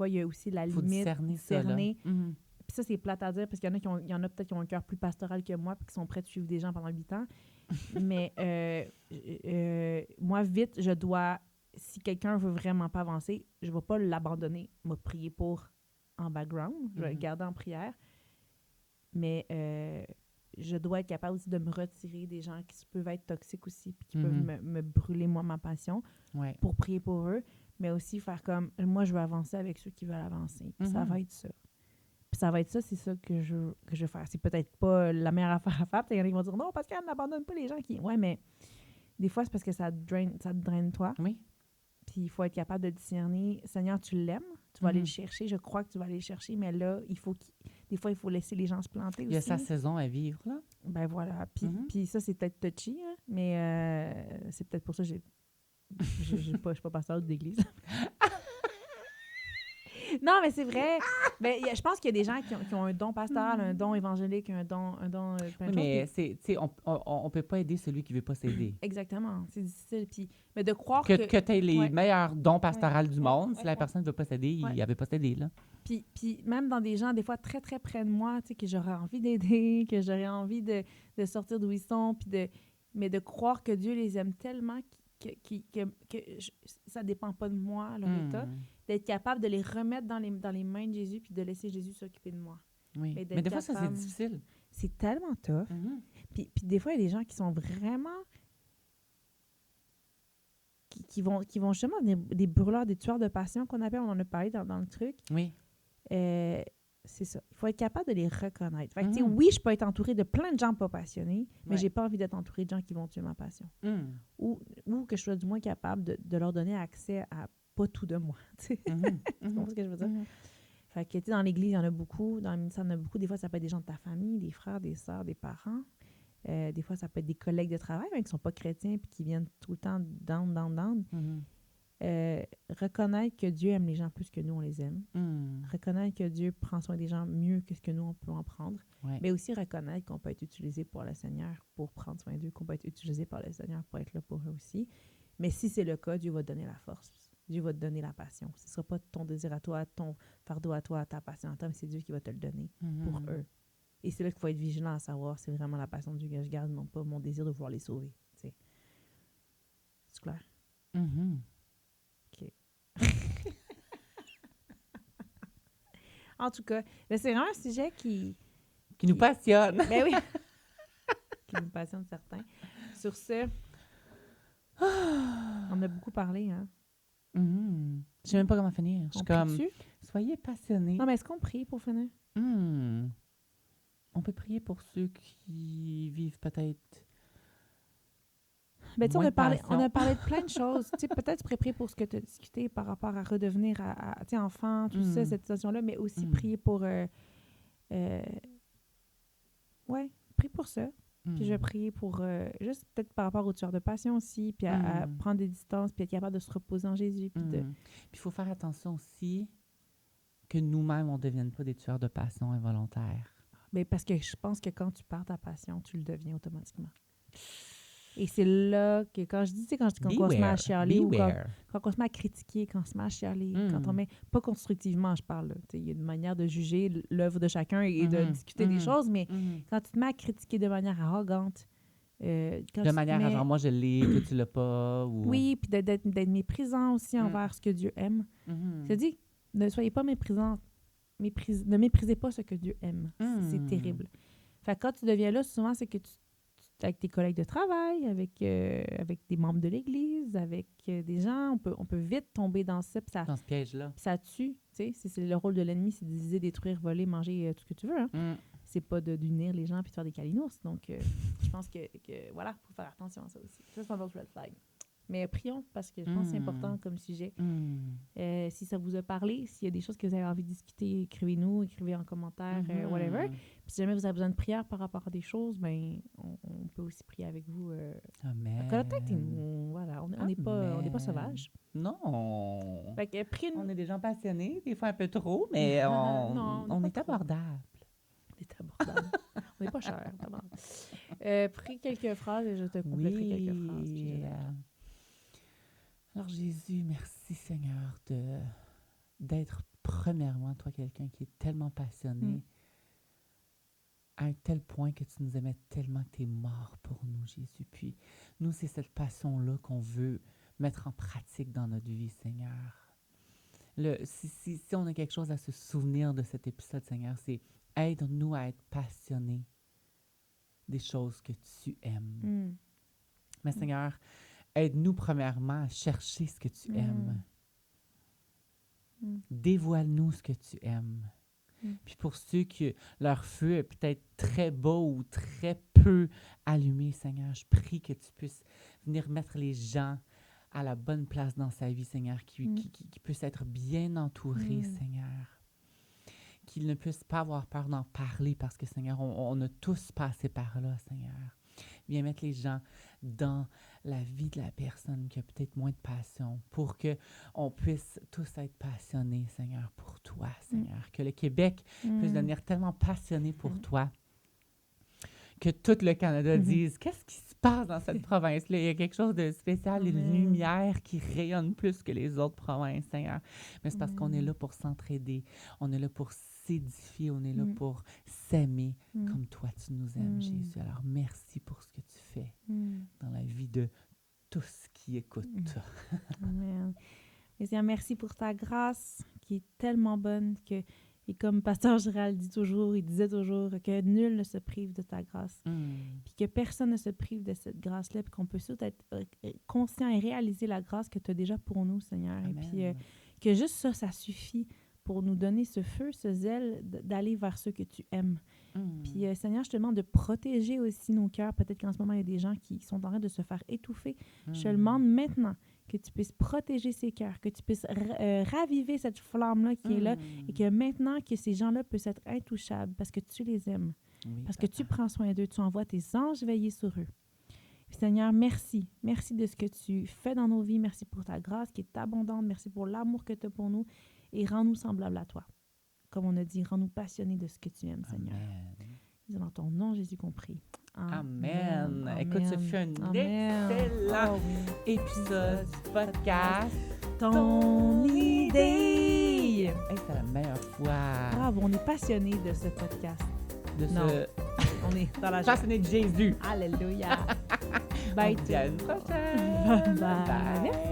il y a aussi la Faut limite. discerner ça, là. Puis ça, c'est plate à dire, parce qu'il y en a peut-être qui ont un cœur plus pastoral que moi, puis qui sont prêts de suivre des gens pendant 8 ans. Mais moi, vite, je dois... Si quelqu'un veut vraiment pas avancer, je ne vais pas l'abandonner. Je vais prier pour en background. Je vais le garder en prière. Mais je dois être capable aussi de me retirer des gens qui peuvent être toxiques aussi, puis qui peuvent me brûler, moi, ma passion, pour prier pour eux. Mais aussi faire comme... Moi, je veux avancer avec ceux qui veulent avancer. Puis ça va être ça. Puis ça va être ça, c'est ça que je veux faire. C'est peut-être pas la meilleure affaire à faire. Il y en a qui vont dire non, parce qu'elle n'abandonne pas les gens qui. Ouais, mais des fois, c'est parce que ça te draine toi. Oui. Puis il faut être capable de discerner. Seigneur, tu l'aimes, tu vas aller le chercher. Je crois que tu vas aller le chercher, mais là, des fois, il faut laisser les gens se planter aussi. Il y a sa saison à vivre, là. Ben voilà. Puis ça, c'est peut-être touchy, hein, mais c'est peut-être pour ça que je suis pas pasteur d'église. Non, mais c'est vrai. Ben, je pense qu'il y a des gens qui ont un don pastoral, un don évangélique, un don plein de mais choses. on peut pas aider celui qui veut pas s'aider. Exactement. C'est difficile. Mais de croire que tu aies les meilleurs dons pastoraux du monde, si la personne personne ne veut pas s'aider, il ne veut pas s'aider, là. Puis même dans des gens, des fois, très, très près de moi, tu sais, que j'aurais envie d'aider, que j'aurais envie de sortir d'où ils sont, mais de croire que Dieu les aime tellement que ça dépend pas de moi, leur état, d'être capable de les remettre dans les mains de Jésus puis de laisser Jésus s'occuper de moi. Oui. Mais des fois, ça, c'est difficile. C'est tellement tough. Puis des fois, il y a des gens qui sont vraiment... qui vont justement des brûleurs, des tueurs de passion qu'on appelle, on en a parlé dans le truc. Oui. C'est ça. Il faut être capable de les reconnaître. Fait que, oui, je peux être entourée de plein de gens pas passionnés, mais j'ai pas envie d'être entourée de gens qui vont tuer ma passion. Ou que je sois du moins capable de leur donner accès à pas tout de moi. Tu comprends ce que je veux dire? Fait que, tu sais, dans l'Église, il y en a beaucoup. Dans le ministère, il y en a beaucoup. Des fois, ça peut être des gens de ta famille, des frères, des sœurs, des parents. Des fois, ça peut être des collègues de travail, mais qui ne sont pas chrétiens puis qui viennent tout le temps down. Reconnaître que Dieu aime les gens plus que nous, on les aime. Reconnaître que Dieu prend soin des gens mieux que ce que nous, on peut en prendre. Mais aussi reconnaître qu'on peut être utilisé pour le Seigneur pour prendre soin d'eux, qu'on peut être utilisé par le Seigneur pour être là pour eux aussi. Mais si c'est le cas, Dieu va te donner la force. Dieu va te donner la passion. Ce ne sera pas ton désir à toi, ton fardeau à toi, ta passion à toi, mais c'est Dieu qui va te le donner pour eux. Et c'est là qu'il faut être vigilant à savoir si c'est vraiment la passion de Dieu que je garde, non pas mon désir de vouloir les sauver. C'est clair? OK. En tout cas, c'est vraiment un sujet qui nous passionne. Ben oui. Qui nous passionne, certains. Sur ce, on a beaucoup parlé, hein? Je sais même pas comment finir. Je suis comme, soyez passionnés. Non, mais est-ce qu'on prie pour finir? On peut prier pour ceux qui vivent peut-être. Ben, on a parlé de plein de choses. Peut-être tu pourrais prier pour ce que tu as discuté par rapport à redevenir enfant, tout ça, cette situation-là, mais aussi prier pour... prier pour ça. Puis je vais prier pour... juste peut-être par rapport aux tueurs de passion aussi, puis à prendre des distances, puis être capable de se reposer en Jésus. Puis il faut faire attention aussi que nous-mêmes, on ne devienne pas des tueurs de passion involontaires. Ben, parce que je pense que quand tu perds ta passion, tu le deviens automatiquement. Et c'est là que, quand je dis, quand on se met à chialer, ou quand on se met à critiquer, quand on se met à chialer, quand on met, pas constructivement, je parle, il y a une manière de juger l'œuvre de chacun et de discuter des choses, mais quand tu te mets à critiquer de manière arrogante, de manière à genre, moi je l'ai, que tu l'as pas. Ou... Oui, puis d'être méprisant aussi envers ce que Dieu aime. Je te dis, ne soyez pas méprisant. Ne méprisez pas ce que Dieu aime. C'est terrible. Fait que quand tu deviens là, souvent, c'est que avec tes collègues de travail, avec des membres de l'Église, avec des gens, on peut vite tomber dans ça. Dans ce piège-là. Ça tue. C'est le rôle de l'ennemi, c'est de diviser, détruire, voler, manger, tout ce que tu veux. Hein. C'est pas d'unir les gens puis de faire des calinours. Donc, je pense que voilà, il faut faire attention à ça aussi. Ça, c'est un autre red flag. Mais prions, parce que je pense que c'est important comme sujet. Si ça vous a parlé, s'il y a des choses que vous avez envie de discuter, écrivez-nous, écrivez en commentaire, whatever. Puis si jamais vous avez besoin de prière par rapport à des choses, ben on peut aussi prier avec vous. Amen. Contactez-nous. Voilà, on n'est pas sauvages. Non. Fait que priez-nous. On est des gens passionnés, des fois un peu trop, mais on est abordable. On est abordable. On n'est pas cher. Prie quelques phrases et je te compléterai quelques phrases. Alors Jésus, merci Seigneur d'être premièrement, toi, quelqu'un qui est tellement passionné à un tel point que tu nous aimais tellement que tu es mort pour nous, Jésus. Puis nous, c'est cette passion-là qu'on veut mettre en pratique dans notre vie, Seigneur. Si on a quelque chose à se souvenir de cet épisode, Seigneur, c'est aide-nous à être passionnés des choses que tu aimes. Mais Seigneur, aide-nous premièrement à chercher ce que tu aimes. Dévoile-nous ce que tu aimes. Puis pour ceux que leur feu est peut-être très bas ou très peu allumé, Seigneur, je prie que tu puisses venir mettre les gens à la bonne place dans sa vie, Seigneur, qui puissent être bien entourés, Seigneur. Qu'ils ne puissent pas avoir peur d'en parler parce que, Seigneur, on a tous passé par là, Seigneur. Viens mettre les gens dans la vie de la personne qui a peut-être moins de passion pour qu'on puisse tous être passionnés, Seigneur, pour toi, Seigneur. Que le Québec puisse devenir tellement passionné pour toi que tout le Canada dise « Qu'est-ce qui se passe dans cette province-là? » Il y a quelque chose de spécial, une lumière qui rayonne plus que les autres provinces, Seigneur. Mais c'est parce qu'on est là pour s'entraider, on est là pour s'édifier, on est là pour s'aimer comme toi tu nous aimes, Jésus. Alors merci pour ce que tu fais dans la vie de tous qui écoutent. Amen. Et Seigneur, merci pour ta grâce qui est tellement bonne que, et comme Pasteur Gérald il disait toujours que nul ne se prive de ta grâce. Puis que personne ne se prive de cette grâce-là, puis qu'on peut surtout être conscient et réaliser la grâce que tu as déjà pour nous, Seigneur. Amen. Et puis que juste ça suffit pour nous donner ce feu, ce zèle d'aller vers ceux que tu aimes. Puis Seigneur, je te demande de protéger aussi nos cœurs. Peut-être qu'en ce moment, il y a des gens qui sont en train de se faire étouffer. Je te demande maintenant que tu puisses protéger ces cœurs, que tu puisses raviver cette flamme-là qui est là et que maintenant, que ces gens-là puissent être intouchables parce que tu les aimes, parce que tu prends soin d'eux, tu envoies tes anges veiller sur eux. Puis, Seigneur, merci. Merci de ce que tu fais dans nos vies. Merci pour ta grâce qui est abondante. Merci pour l'amour que tu as pour nous et rends-nous semblables à toi. Comme on a dit, rends-nous passionnés de ce que tu aimes, Seigneur. Amen. Dans ton nom, Jésus compris. Amen. Amen. Écoute, ce fut un excellent épisode du podcast Ton idée. C'est la meilleure fois. Bravo, on est passionnés de ce podcast. On est dans la joie. Passionné de Jésus. Alléluia. Bye. À une prochaine. Bye. Bye.